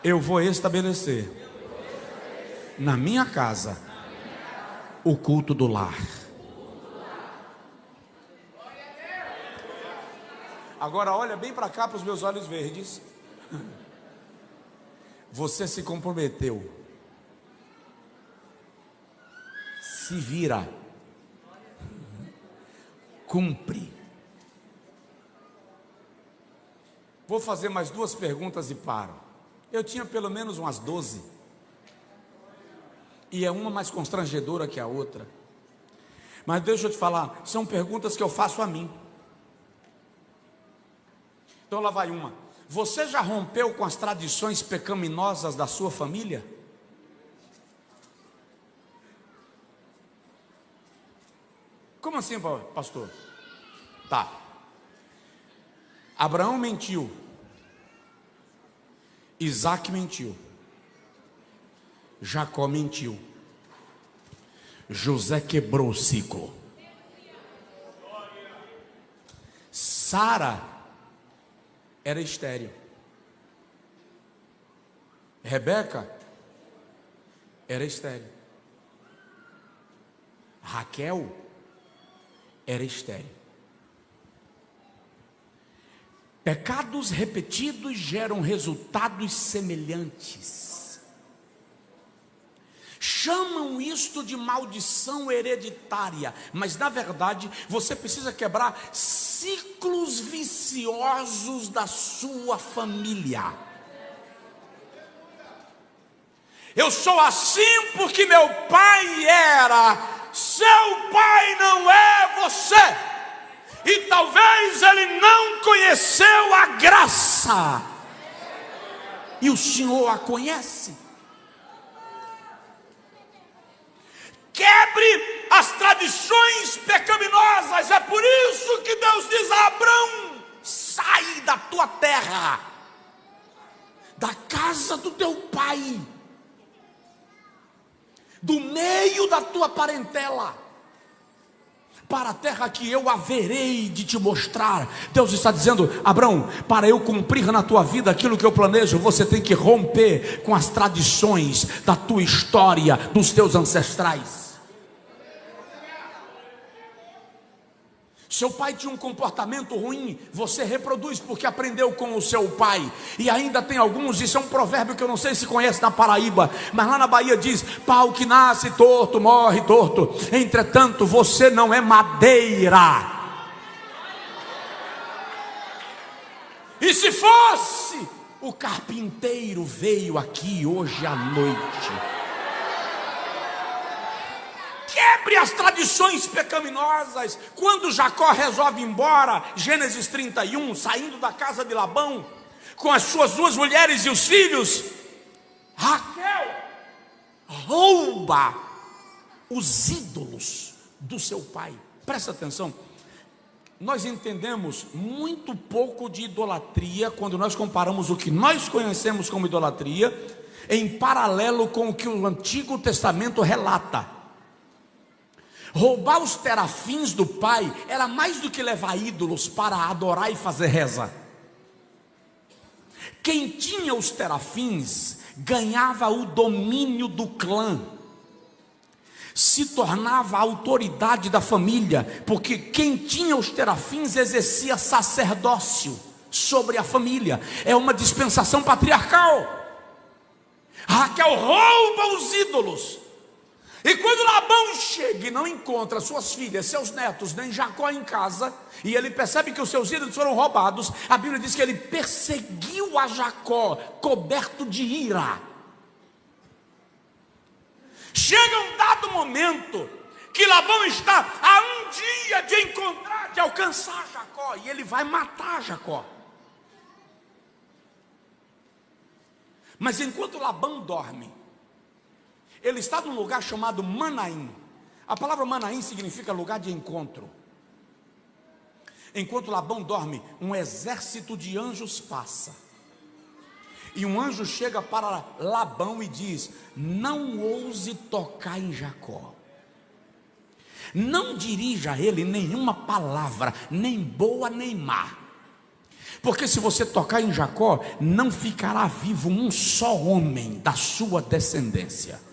eu vou estabelecer na minha casa o culto do lar. Agora olha bem para cá, para os meus olhos verdes. Você se comprometeu. Se vira. Cumpre. Vou fazer mais 2 perguntas e paro. Eu tinha pelo menos umas 12. E é uma mais constrangedora que a outra. Mas deixa eu te falar, são perguntas que eu faço a mim. Então lá vai uma. Você já rompeu com as tradições pecaminosas da sua família? Como assim, pastor? Tá. Abraão mentiu. Isaac mentiu. Jacó mentiu. José quebrou o ciclo. Sara era estéril. Rebeca era estéril. Raquel era estéril. Pecados repetidos geram resultados semelhantes. Chamam isto de maldição hereditária, mas na verdade você precisa quebrar ciclos viciosos da sua família. Eu sou assim porque meu pai era. Seu pai não é você. E talvez ele não conheceu a graça. E o Senhor a conhece. Quebre as tradições pecaminosas. É por isso que Deus diz a Abraão: sai da tua terra, da casa do teu pai, do meio da tua parentela, para a terra que eu haverei de te mostrar. Deus está dizendo: Abraão, para eu cumprir na tua vida aquilo que eu planejo, você tem que romper com as tradições da tua história, dos teus ancestrais. Seu pai tinha um comportamento ruim, você reproduz porque aprendeu com o seu pai. E ainda tem alguns, isso é um provérbio que eu não sei se conhece na Paraíba, mas lá na Bahia diz: pau que nasce torto, morre torto. Entretanto, você não é madeira. E se fosse, o carpinteiro veio aqui hoje à noite. Quebre as tradições pecaminosas. Quando Jacó resolve ir embora, Gênesis 31, saindo da casa de Labão, com as suas duas mulheres e os filhos, Raquel rouba os ídolos do seu pai. Presta atenção, nós entendemos muito pouco de idolatria quando nós comparamos o que nós conhecemos como idolatria em paralelo com o que o Antigo Testamento relata. Roubar os terafins do pai era mais do que levar ídolos para adorar e fazer reza. Quem tinha os terafins ganhava o domínio do clã, se tornava a autoridade da família, porque quem tinha os terafins exercia sacerdócio sobre a família. É uma dispensação patriarcal. Raquel rouba os ídolos. E quando Labão chega e não encontra suas filhas, seus netos, nem Jacó em casa, e ele percebe que os seus ídolos foram roubados, a Bíblia diz que ele perseguiu a Jacó, coberto de ira. Chega um dado momento que Labão está a um dia de encontrar, de alcançar Jacó, e ele vai matar Jacó. Mas enquanto Labão dorme, ele está num lugar chamado Manaim. A palavra Manaim significa lugar de encontro. Enquanto Labão dorme, um exército de anjos passa. E um anjo chega para Labão e diz: não ouse tocar em Jacó. Não dirija a ele nenhuma palavra, nem boa nem má. Porque se você tocar em Jacó, não ficará vivo um só homem da sua descendência.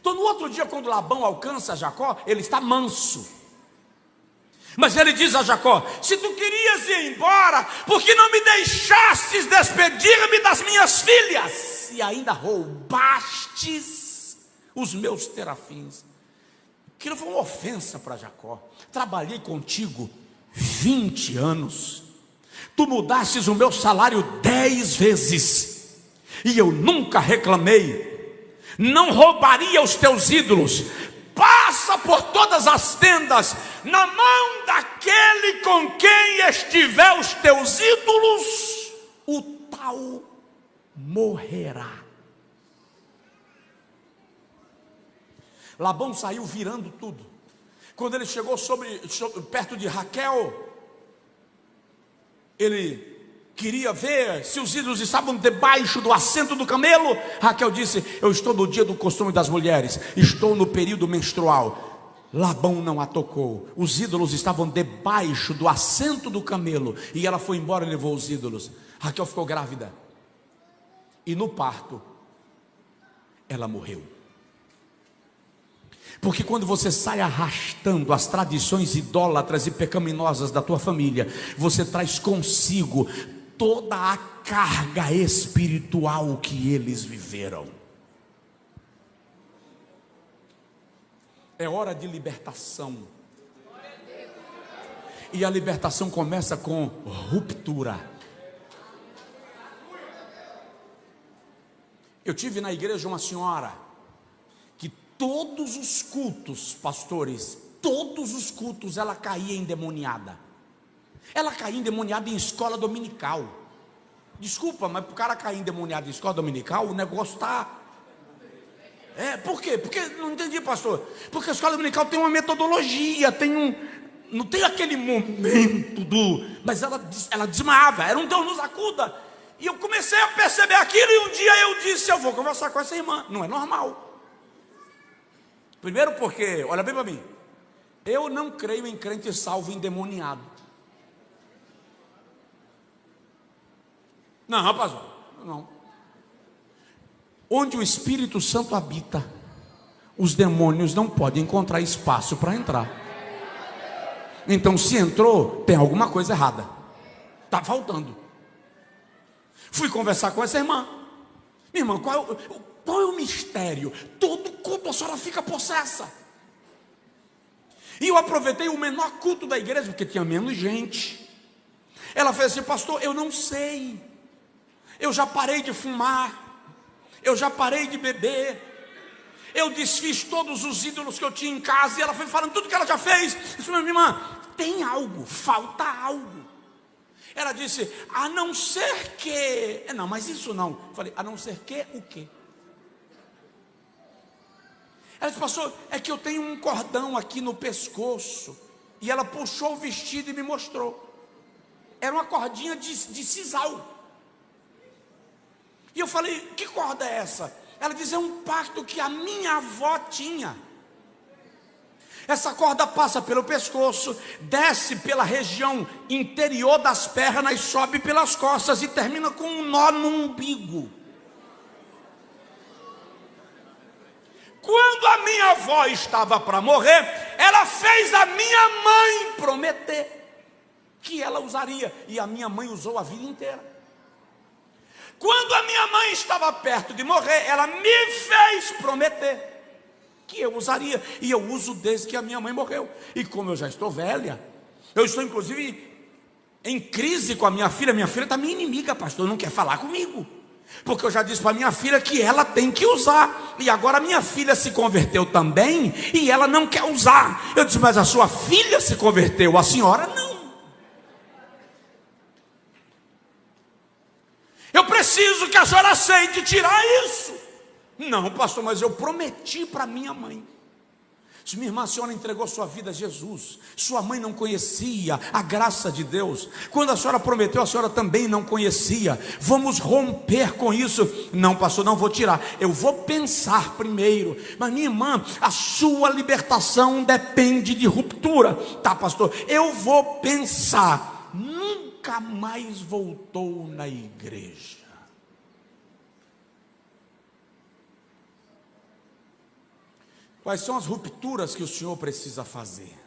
Então no outro dia, quando Labão alcança Jacó, ele está manso. Mas ele diz a Jacó: se tu querias ir embora, por que não me deixastes despedir-me das minhas filhas? E ainda roubastes os meus terafins. Aquilo foi uma ofensa para Jacó. Trabalhei contigo 20 anos. Tu mudastes o meu salário 10 vezes. E eu nunca reclamei. Não roubaria os teus ídolos. Passa por todas as tendas, na mão daquele com quem estiver os teus ídolos, o tal morrerá. Labão saiu virando tudo. Quando ele chegou perto de Raquel, ele queria ver se os ídolos estavam debaixo do assento do camelo. Raquel disse: eu estou no dia do costume das mulheres, estou no período menstrual. Labão não a tocou. Os ídolos estavam debaixo do assento do camelo. E ela foi embora e levou os ídolos. Raquel ficou grávida. E no parto, ela morreu. Porque quando você sai arrastando as tradições idólatras e pecaminosas da tua família, você traz consigo toda a carga espiritual que eles viveram. É hora de libertação. E a libertação começa com ruptura. Eu tive na igreja uma senhora que todos os cultos, pastores, todos os cultos ela caía endemoniada. Ela caía endemoniada em escola dominical. Desculpa, mas para o cara cair endemoniado em escola dominical, o negócio está... por quê? Porque, não entendi, pastor. Porque a escola dominical tem uma metodologia, não tem aquele momento mas ela desmaiava, era um Deus nos acuda. E eu comecei a perceber aquilo, e um dia eu disse: eu vou conversar com essa irmã. Não é normal. Primeiro porque, olha bem para mim, eu não creio em crente salvo endemoniado. Não, rapaz, não. Onde o Espírito Santo habita, os demônios não podem encontrar espaço para entrar. Então, se entrou, tem alguma coisa errada, está faltando. Fui conversar com essa irmã. Minha irmã, qual é o mistério? Todo culto a senhora fica possessa. E eu aproveitei o menor culto da igreja, porque tinha menos gente. Ela fez assim: pastor, eu não sei, eu já parei de fumar, eu já parei de beber, eu desfiz todos os ídolos que eu tinha em casa. E ela foi falando tudo que ela já fez. Eu disse: minha irmã, tem algo, falta algo. Ela disse: a não ser que... Não, mas isso não. Eu falei: a não ser que o quê? Ela disse: pastor, é que eu tenho um cordão aqui no pescoço. E ela puxou o vestido e me mostrou. Era uma cordinha de sisal. E eu falei: que corda é essa? Ela diz: é um pacto que a minha avó tinha. Essa corda passa pelo pescoço, desce pela região interior das pernas, sobe pelas costas e termina com um nó no umbigo. Quando a minha avó estava para morrer, ela fez a minha mãe prometer que ela usaria, e a minha mãe usou a vida inteira. Quando a minha mãe estava perto de morrer, ela me fez prometer que eu usaria, e eu uso desde que a minha mãe morreu. E como eu já estou velha, eu estou inclusive em crise com a minha filha. Minha filha está minha inimiga, pastor, não quer falar comigo, porque eu já disse para minha filha que ela tem que usar. E agora minha filha se converteu também, e ela não quer usar. Eu disse: mas a sua filha se converteu, a senhora não. Eu preciso que a senhora aceite tirar isso. Não, pastor, mas eu prometi para minha mãe. Se minha irmã, a senhora entregou sua vida a Jesus, sua mãe não conhecia a graça de Deus. Quando a senhora prometeu, a senhora também não conhecia. Vamos romper com isso. Não, pastor, não vou tirar. Eu vou pensar primeiro. Mas minha irmã, a sua libertação depende de ruptura. Tá, pastor, eu vou pensar. Nunca mais voltou na igreja. Quais são as rupturas que o senhor precisa fazer?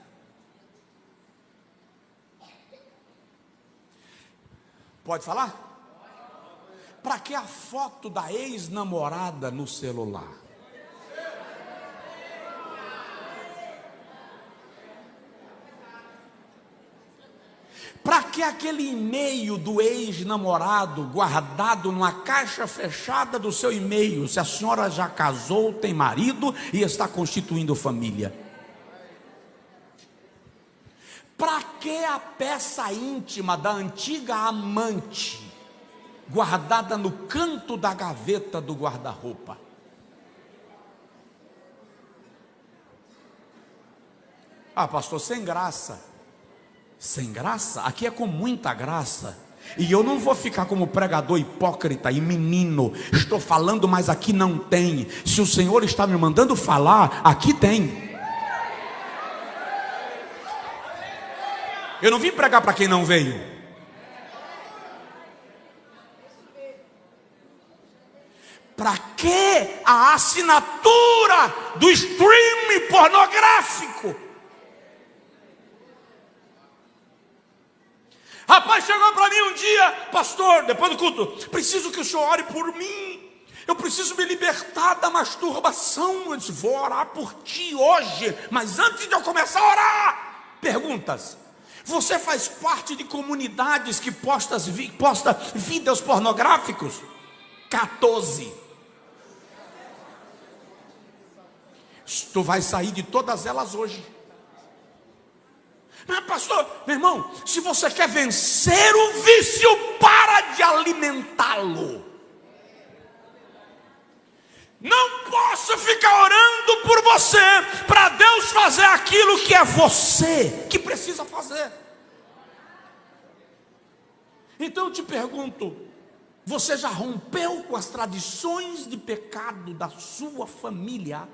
Pode falar? Para que a foto da ex-namorada no celular? Para que aquele e-mail do ex-namorado guardado numa caixa fechada do seu e-mail, se a senhora já casou, tem marido e está constituindo família? Para que a peça íntima da antiga amante guardada no canto da gaveta do guarda-roupa? Ah, pastor, sem graça. Sem graça? Aqui é com muita graça. E eu não vou ficar como pregador hipócrita e menino. Estou falando, mas aqui não tem. Se o Senhor está me mandando falar, aqui tem. Eu não vim pregar para quem não veio. Para que a assinatura do stream pornográfico? Rapaz chegou para mim um dia: pastor, depois do culto, preciso que o senhor ore por mim. Eu preciso me libertar da masturbação. Eu disse: vou orar por ti hoje, mas antes de eu começar a orar, perguntas. Você faz parte de comunidades que posta vídeos pornográficos? 14. Tu vai sair de todas elas hoje. Mas pastor, meu irmão, se você quer vencer o vício, para de alimentá-lo. Não posso ficar orando por você para Deus fazer aquilo que é você que precisa fazer. Então eu te pergunto: você já rompeu com as tradições de pecado da sua família?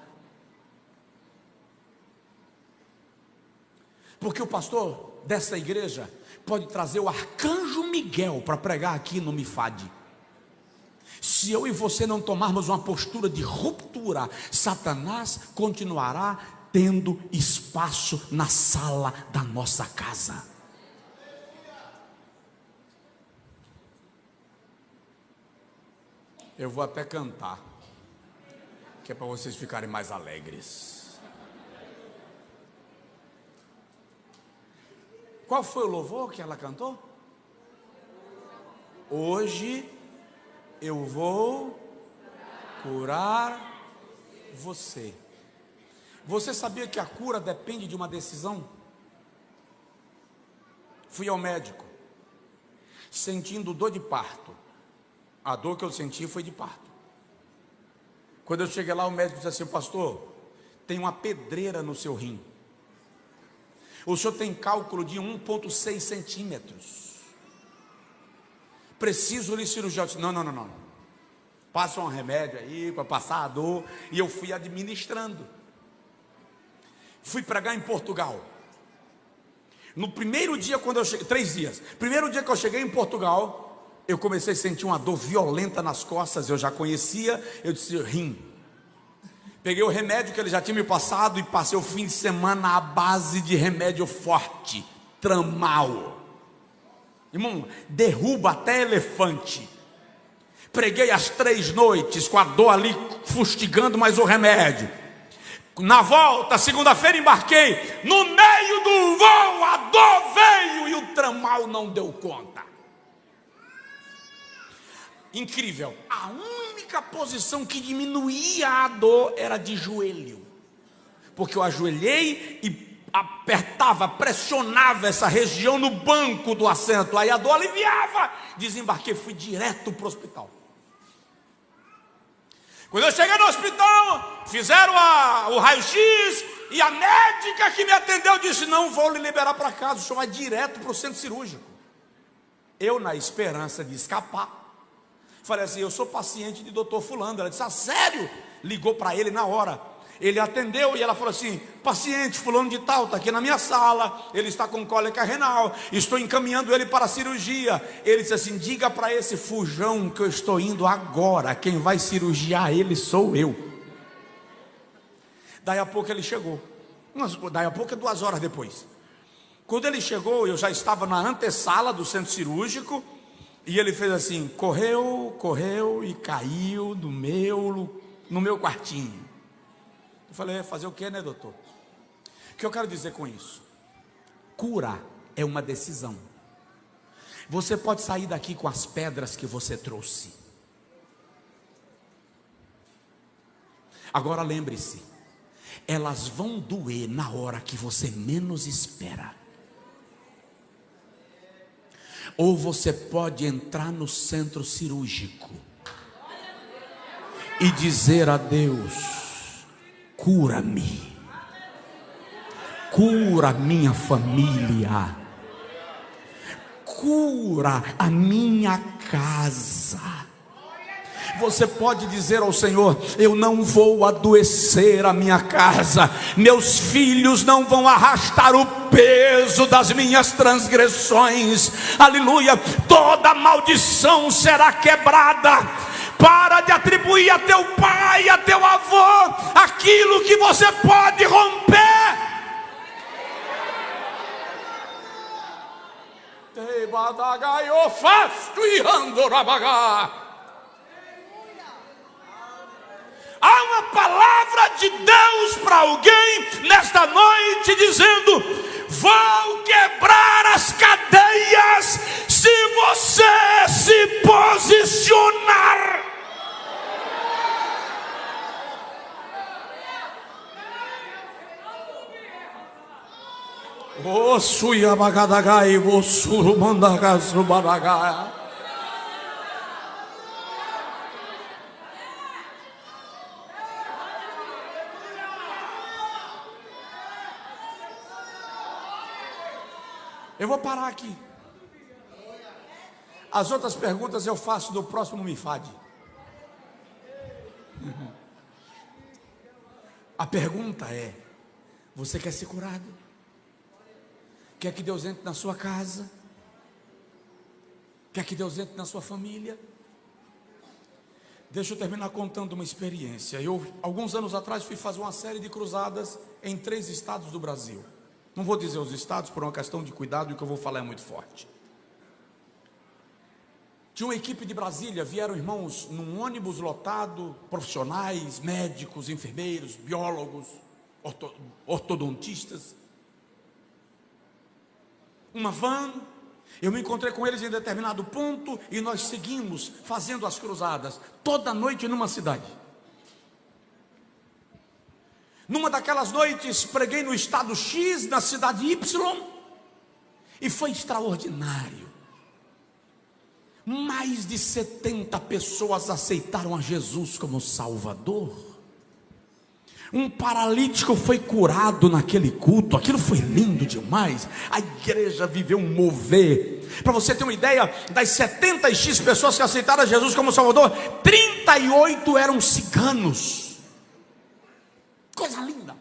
Porque o pastor dessa igreja pode trazer o arcanjo Miguel para pregar aqui no MIFAD. Se eu e você não tomarmos uma postura de ruptura, Satanás continuará tendo espaço na sala da nossa casa. Eu vou até cantar, que é para vocês ficarem mais alegres. Qual foi o louvor que ela cantou? Hoje eu vou curar você. Você sabia que a cura depende de uma decisão? Fui ao médico, sentindo dor de parto. A dor que eu senti foi de parto. Quando eu cheguei lá, o médico disse assim: pastor, tem uma pedreira no seu rim. O senhor tem cálculo de 1,6 centímetros. Preciso lhe cirurgiar. Eu disse: não. Passa um remédio aí para passar a dor. E eu fui administrando. Fui pregar em Portugal. No primeiro dia, quando eu cheguei, 3 dias. Primeiro dia que eu cheguei em Portugal, eu comecei a sentir uma dor violenta nas costas. Eu já conhecia. Eu disse: rim. Peguei o remédio que ele já tinha me passado e passei o fim de semana à base de remédio forte, Tramal. Irmão, derruba até elefante. Preguei as 3 noites com a dor ali fustigando, mais o remédio. Na volta, segunda-feira, embarquei. No meio do voo, a dor veio e o Tramal não deu conta. Incrível. A única posição que diminuía a dor era de joelho, porque eu ajoelhei e apertava, pressionava essa região no banco do assento, aí a dor aliviava. Desembarquei, fui direto para o hospital. Quando eu cheguei no hospital, fizeram o raio-x, e a médica que me atendeu disse: não vou lhe liberar para casa, o senhor vai direto para o centro cirúrgico. Eu, na esperança de escapar, falei assim: eu sou paciente de doutor fulano. Ela disse: ah, sério? Ligou para ele na hora. Ele atendeu e ela falou assim: paciente fulano de tal, está aqui na minha sala, ele está com cólica renal, estou encaminhando ele para a cirurgia. Ele disse assim: diga para esse fujão que eu estou indo agora, quem vai cirurgiar ele sou eu. Daí a pouco ele chegou. Daí a pouco é 2 horas depois. Quando ele chegou, eu já estava na antessala do centro cirúrgico. E ele fez assim: correu e caiu no meu quartinho. Eu falei: fazer o que, né, doutor? O que eu quero dizer com isso? Cura é uma decisão. Você pode sair daqui com as pedras que você trouxe. Agora lembre-se, elas vão doer na hora que você menos espera. Ou você pode entrar no centro cirúrgico e dizer a Deus: cura-me, cura minha família, cura a minha casa. Você pode dizer ao Senhor: eu não vou adoecer a minha casa, meus filhos não vão arrastar o peso das minhas transgressões, aleluia, toda maldição será quebrada, Para de atribuir a teu pai, a teu avô, aquilo que você pode romper. Há uma palavra de Deus para alguém nesta noite dizendo: vou quebrar as cadeias se você se posicionar. O suiabagadagai, o surumandagazubaragaia. Eu vou parar aqui. As outras perguntas eu faço no próximo Mifade. A pergunta é: você quer ser curado? Quer que Deus entre na sua casa? Quer que Deus entre na sua família? Deixa eu terminar contando uma experiência. Alguns anos atrás, fui fazer uma série de cruzadas em 3 estados do Brasil. Não vou dizer os estados por uma questão de cuidado, e o que eu vou falar é muito forte. Tinha uma equipe de Brasília, vieram irmãos num ônibus lotado, profissionais, médicos, enfermeiros, biólogos, ortodontistas. Uma van, eu me encontrei com eles em determinado ponto e nós seguimos fazendo as cruzadas, toda noite numa cidade. Numa daquelas noites, preguei no estado X, na cidade Y, e foi extraordinário. Mais de 70 pessoas aceitaram a Jesus como Salvador. Um paralítico foi curado naquele culto. Aquilo foi lindo demais. A igreja viveu um mover. Para você ter uma ideia, das 70x pessoas que aceitaram a Jesus como Salvador, 38 eram ciganos. Coisa linda.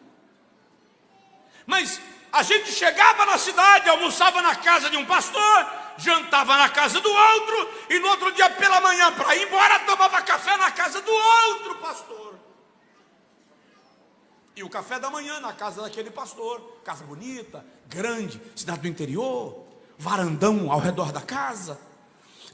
Mas a gente chegava na cidade, almoçava na casa de um pastor, jantava na casa do outro, e no outro dia pela manhã, para ir embora, tomava café na casa do outro pastor. E o café da manhã na casa daquele pastor. Casa bonita, grande, cidade do interior, varandão ao redor da casa.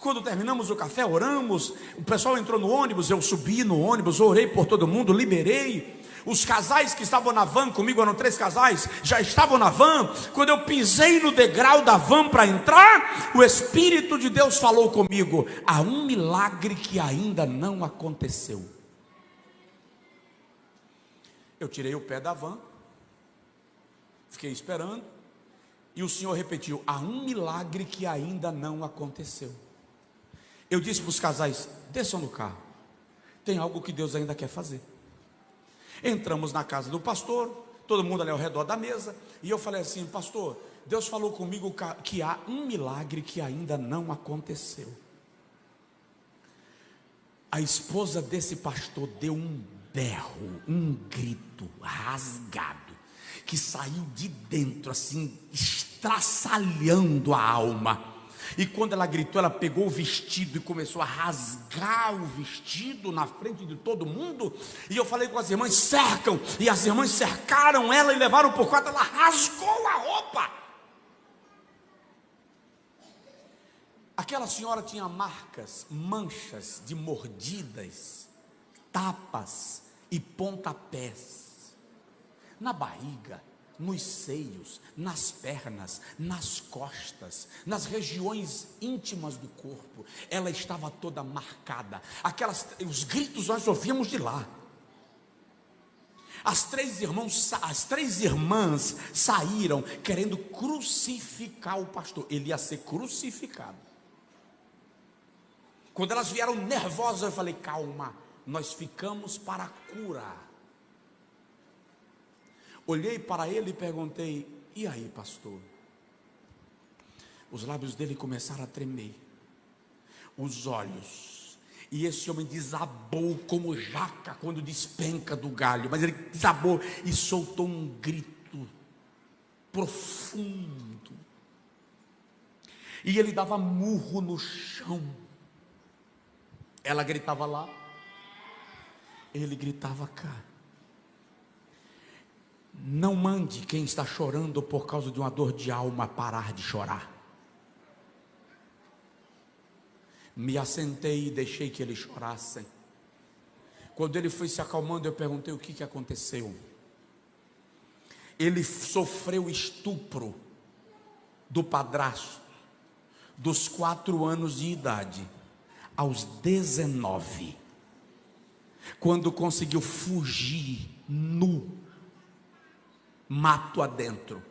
Quando terminamos o café, oramos. O pessoal entrou no ônibus, eu subi no ônibus, orei por todo mundo, liberei. Os casais que estavam na van comigo, eram 3 casais, já estavam na van. Quando eu pisei no degrau da van para entrar, o Espírito de Deus falou comigo: há um milagre que ainda não aconteceu. Eu tirei o pé da van, fiquei esperando, e o Senhor repetiu: há um milagre que ainda não aconteceu. Eu disse para os casais: desçam do carro, tem algo que Deus ainda quer fazer. Entramos na casa do pastor, todo mundo ali ao redor da mesa, e eu falei assim: pastor, Deus falou comigo que há um milagre que ainda não aconteceu. A esposa desse pastor deu um berro, um grito rasgado, que saiu de dentro assim, estraçalhando a alma. E quando ela gritou, ela pegou o vestido e começou a rasgar o vestido na frente de todo mundo. E eu falei com as irmãs: cercam. E as irmãs cercaram ela e levaram por quarto. Ela rasgou a roupa. Aquela senhora tinha marcas, manchas de mordidas, tapas e pontapés na barriga, nos seios, nas pernas, nas costas, nas regiões íntimas do corpo. Ela estava toda marcada. Os gritos nós ouvíamos de lá. As três irmãs saíram querendo crucificar o pastor. Ele ia ser crucificado. Quando elas vieram nervosas, eu falei: calma, nós ficamos para curar. Olhei para ele e perguntei: e aí, pastor? Os lábios dele começaram a tremer, os olhos, e esse homem desabou como jaca quando despenca do galho. Mas ele desabou e soltou um grito profundo, e ele dava murro no chão. Ela gritava lá, ele gritava cá. Não mande quem está chorando por causa de uma dor de alma parar de chorar. Me assentei e deixei que eles chorassem. Quando ele foi se acalmando, eu perguntei o que aconteceu. Ele sofreu estupro do padrasto dos 4 anos de idade aos 19, quando conseguiu fugir nu, mato adentro.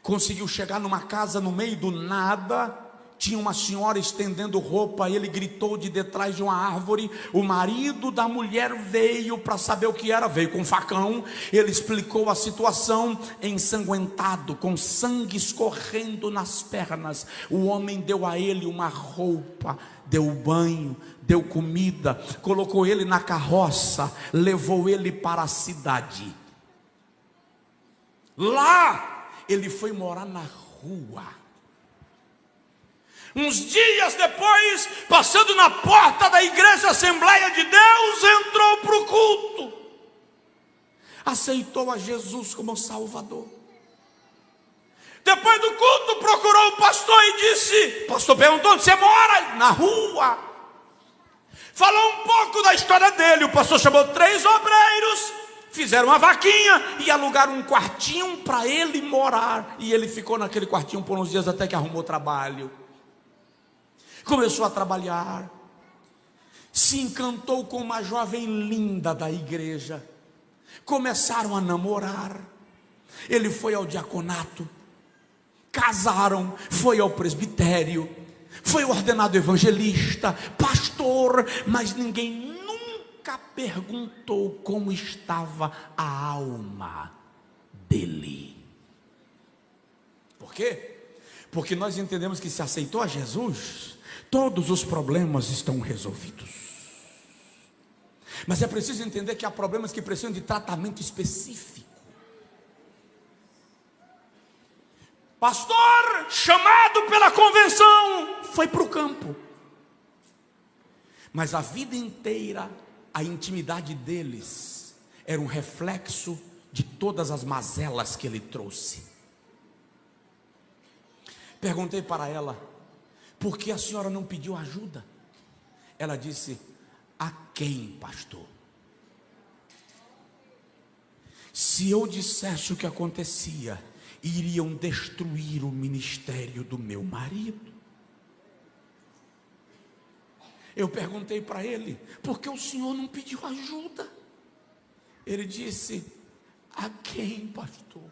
Conseguiu chegar numa casa no meio do nada. Tinha uma senhora estendendo roupa, ele gritou de detrás de uma árvore. O marido da mulher veio para saber o que era, veio com um facão. Ele explicou a situação, ensanguentado, com sangue escorrendo nas pernas. O homem deu a ele uma roupa, deu banho, deu comida, colocou ele na carroça, levou ele para a cidade. Lá ele foi morar na rua. Uns dias depois, passando na porta da igreja Assembleia de Deus, entrou para o culto, aceitou a Jesus como Salvador. Depois do culto, procurou o pastor e disse: o pastor perguntou: onde você mora? Na rua. Falou um pouco da história dele. O pastor chamou 3 obreiros, fizeram uma vaquinha e alugaram um quartinho para ele morar. E ele ficou naquele quartinho por uns dias até que arrumou trabalho. Começou a trabalhar, se encantou com uma jovem linda da igreja, começaram a namorar. Ele foi ao diaconato, casaram, foi ao presbitério, foi ordenado evangelista, pastor, mas ninguém nunca perguntou como estava a alma dele. Por quê? Porque nós entendemos que se aceitou a Jesus, todos os problemas estão resolvidos. Mas é preciso entender que há problemas que precisam de tratamento específico. Pastor, chamado pela convenção, foi para o campo. Mas a vida inteira, a intimidade deles era um reflexo de todas as mazelas que ele trouxe. Perguntei para ela: por que a senhora não pediu ajuda? Ela disse: a quem, pastor? Se eu dissesse o que acontecia, iriam destruir o ministério do meu marido. Eu perguntei para ele: por que o senhor não pediu ajuda? Ele disse: a quem, pastor?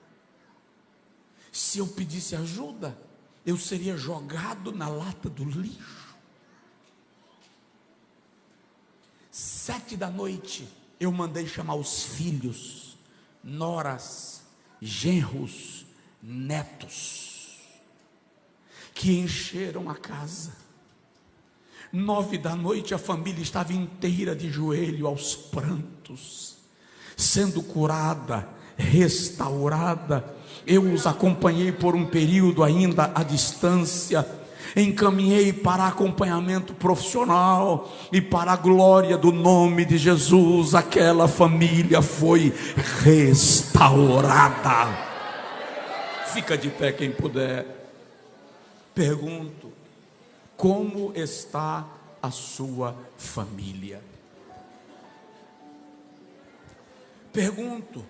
Se eu pedisse ajuda, eu seria jogado na lata do lixo. 7 da noite, eu mandei chamar os filhos, noras, genros, netos, que encheram a casa. 9 da noite, a família estava inteira de joelho aos prantos, sendo curada, restaurada. Eu os acompanhei por um período ainda à distância, encaminhei para acompanhamento profissional, e para a glória do nome de Jesus, aquela família foi restaurada. Fica de pé quem puder. Pergunto: como está a sua família? Pergunto: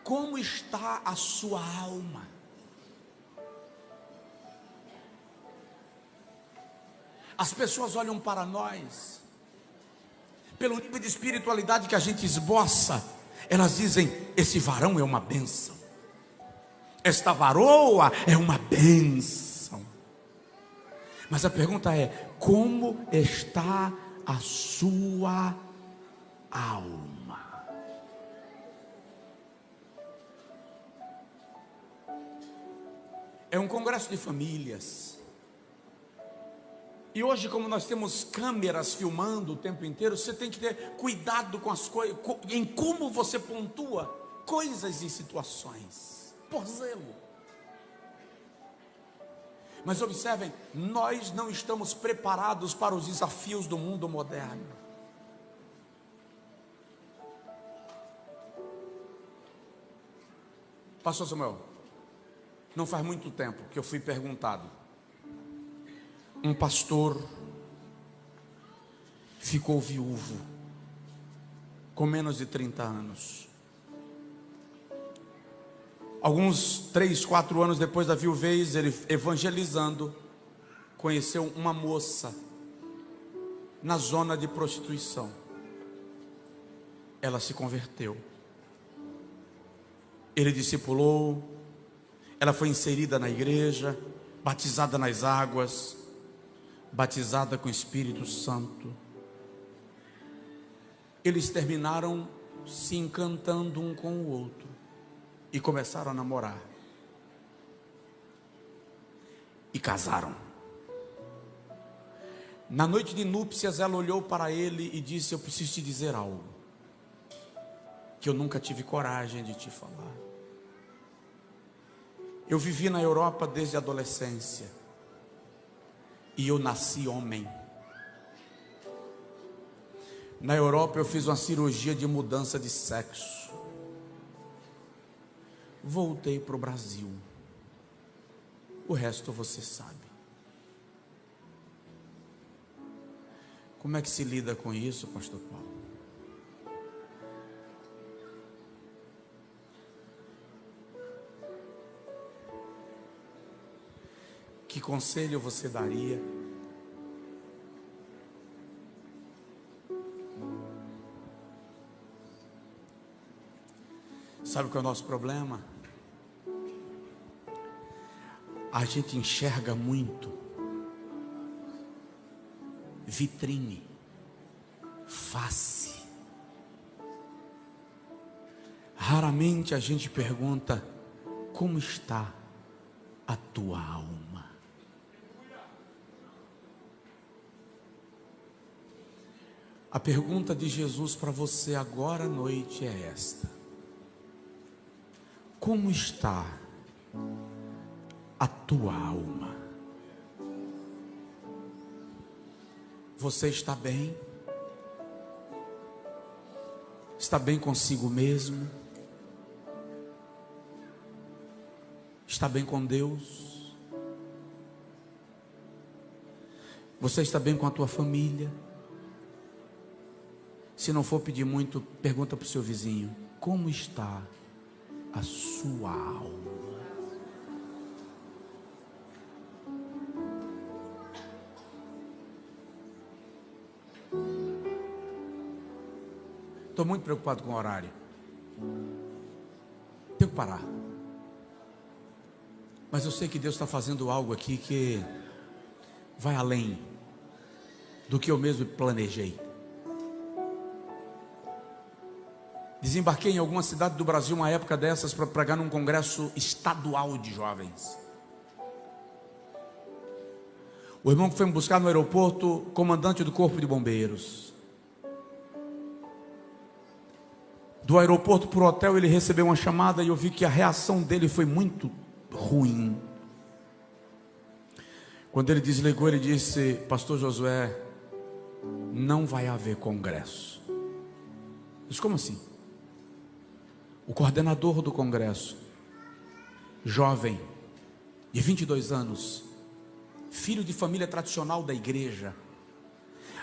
como está a sua alma? As pessoas olham para nós, pelo nível de espiritualidade que a gente esboça, elas dizem: esse varão é uma bênção, esta varoa é uma bênção. Mas a pergunta é: como está a sua alma? É um congresso de famílias. E hoje, como nós temos câmeras filmando o tempo inteiro, você tem que ter cuidado com as coisas, em como você pontua coisas e situações, por zelo. Mas observem, nós não estamos preparados para os desafios do mundo moderno. Pastor Samuel, não faz muito tempo que eu fui perguntado. Um pastor ficou viúvo com menos de 30 anos. Alguns 3, 4 anos depois da viuvez, ele evangelizando, conheceu uma moça na zona de prostituição. Ela se converteu. Ele discipulou, ela foi inserida na igreja, batizada nas águas, batizada com o Espírito Santo. Eles terminaram se encantando um com o outro e começaram a namorar e casaram. Na noite de núpcias, ela olhou para ele e disse: eu preciso te dizer algo que eu nunca tive coragem de te falar. Eu vivi na Europa desde a adolescência e eu nasci homem. Na Europa eu fiz uma cirurgia de mudança de sexo. Voltei para o Brasil. O resto você sabe. Como é que se lida com isso, pastor Paulo? Que conselho você daria? Sabe qual é o nosso problema? A gente enxerga muito vitrine, face. Raramente a gente pergunta: como está a tua alma? A pergunta de Jesus para você agora à noite é esta: como está a tua alma? Você está bem? Está bem consigo mesmo? Está bem com Deus? Você está bem com a tua família? Se não for pedir muito, pergunta para o seu vizinho: como está a sua alma? Estou muito preocupado com o horário. Tenho que parar. Mas eu sei que Deus está fazendo algo aqui que vai além do que eu mesmo planejei. Desembarquei em alguma cidade do Brasil uma época dessas para pregar num congresso estadual de jovens. O irmão que foi me buscar no aeroporto, comandante do corpo de bombeiros. Do aeroporto para o hotel ele recebeu uma chamada e eu vi que a reação dele foi muito ruim. Quando ele desligou, ele disse: pastor Josué, não vai haver congresso. Eu disse: como assim? O coordenador do congresso, jovem, de 22 anos, filho de família tradicional da igreja,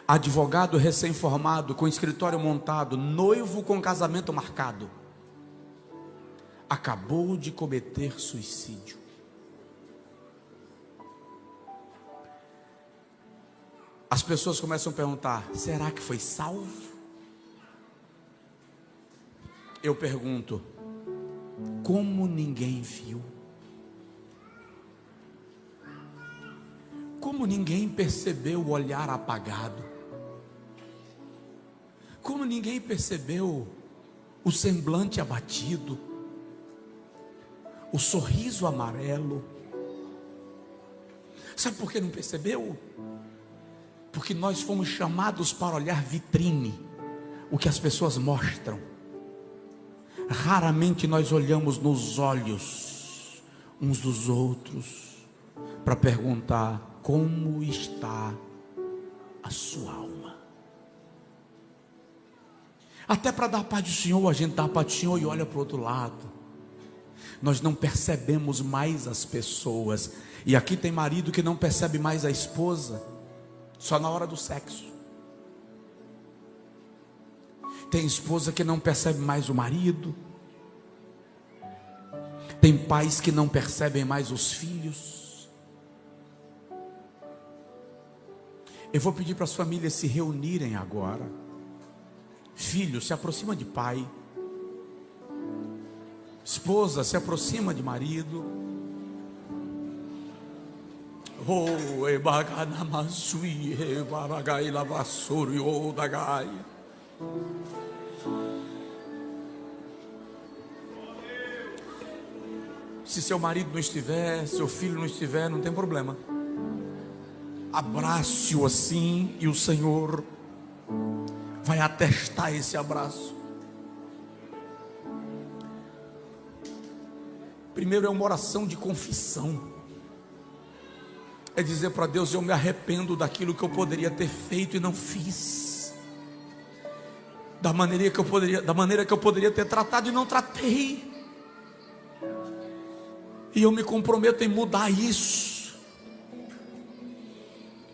advogado recém-formado, com escritório montado, noivo com casamento marcado, acabou de cometer suicídio. As pessoas começam a perguntar: será que foi salvo? Eu pergunto: como ninguém viu? Como ninguém percebeu o olhar apagado? Como ninguém percebeu o semblante abatido? O sorriso amarelo? Sabe por que não percebeu? Porque nós fomos chamados para olhar vitrine, o que as pessoas mostram. Raramente nós olhamos nos olhos uns dos outros para perguntar: como está a sua alma? Até para dar a paz do Senhor, a gente dá a paz do Senhor e olha para o outro lado. Nós não percebemos mais as pessoas. E aqui tem marido que não percebe mais a esposa, só na hora do sexo. Tem esposa que não percebe mais o marido. Tem pais que não percebem mais os filhos. Eu vou pedir para as famílias se reunirem agora. Filho, se aproxima de pai. Esposa, se aproxima de marido. Oh, ebaganamasui, ebaragai lavassuri, odagai. Se seu marido não estiver, seu filho não estiver, não tem problema. Abrace-o assim e o Senhor vai atestar esse abraço. Primeiro é uma oração de confissão. É dizer para Deus: eu me arrependo daquilo que eu poderia ter feito e não fiz. Da maneira que eu poderia ter tratado e não tratei. E eu me comprometo em mudar isso.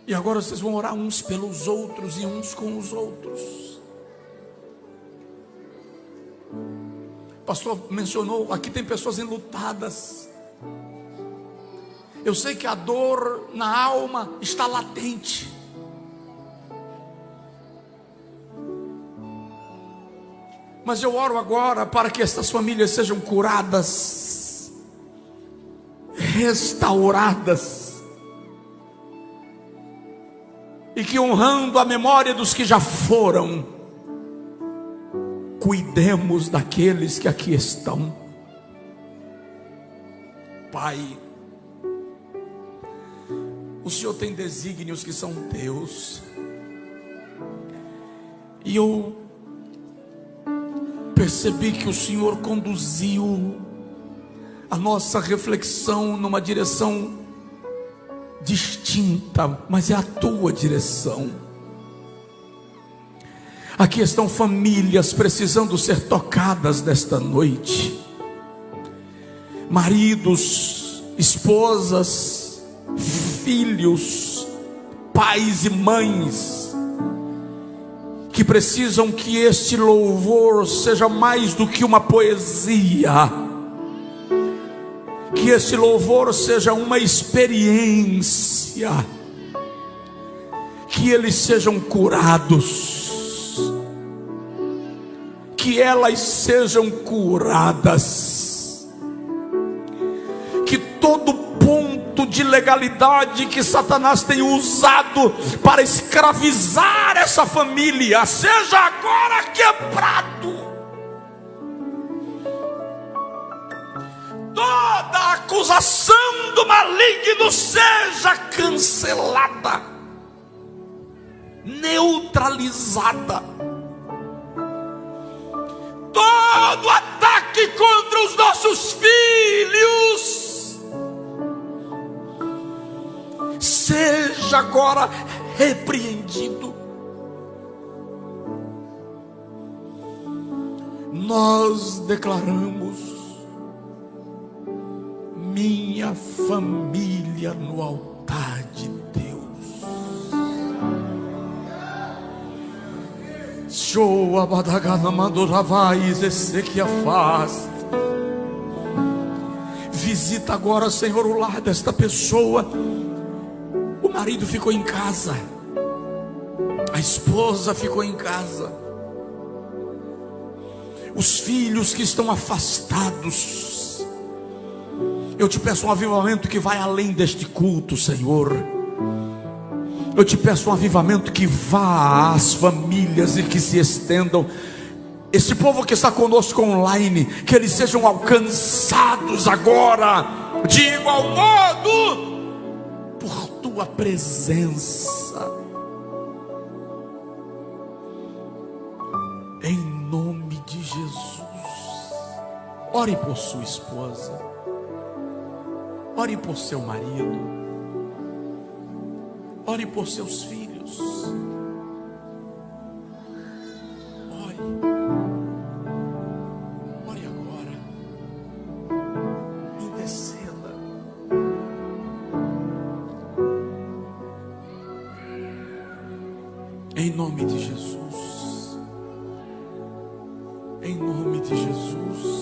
E agora vocês vão orar uns pelos outros e uns com os outros. O pastor mencionou, aqui tem pessoas enlutadas. Eu sei que a dor na alma está latente. Mas eu oro agora para que estas famílias sejam curadas, restauradas, e que, honrando a memória dos que já foram, cuidemos daqueles que aqui estão. Pai, o Senhor tem desígnios que são teus, e eu percebi que o Senhor conduziu a nossa reflexão numa direção distinta, mas é a tua direção. Aqui estão famílias precisando ser tocadas nesta noite, maridos, esposas, filhos, pais e mães, que precisam que este louvor seja mais do que uma poesia, que este louvor seja uma experiência, que eles sejam curados, que elas sejam curadas, que todo ponto de legalidade que Satanás tem usado para escravizar essa família seja agora quebrado. Toda acusação do maligno seja cancelada, neutralizada. Todo ataque contra os nossos filhos seja agora repreendido. Nós declaramos: minha família no altar de Deus. Show abadagana mandoravais esse que afasta. Visita agora, Senhor, o lar desta pessoa. O marido ficou em casa, a esposa ficou em casa, os filhos que estão afastados. Eu te peço um avivamento que vai além deste culto, Senhor. Eu te peço um avivamento que vá às famílias e que se estendam. Este povo que está conosco online, que eles sejam alcançados agora de igual modo por tua presença, em nome de Jesus. Ore por sua esposa, ore por seu marido, Ore por seus filhos. Ore. Ore agora. Interceda. Em nome de Jesus. Em nome de Jesus.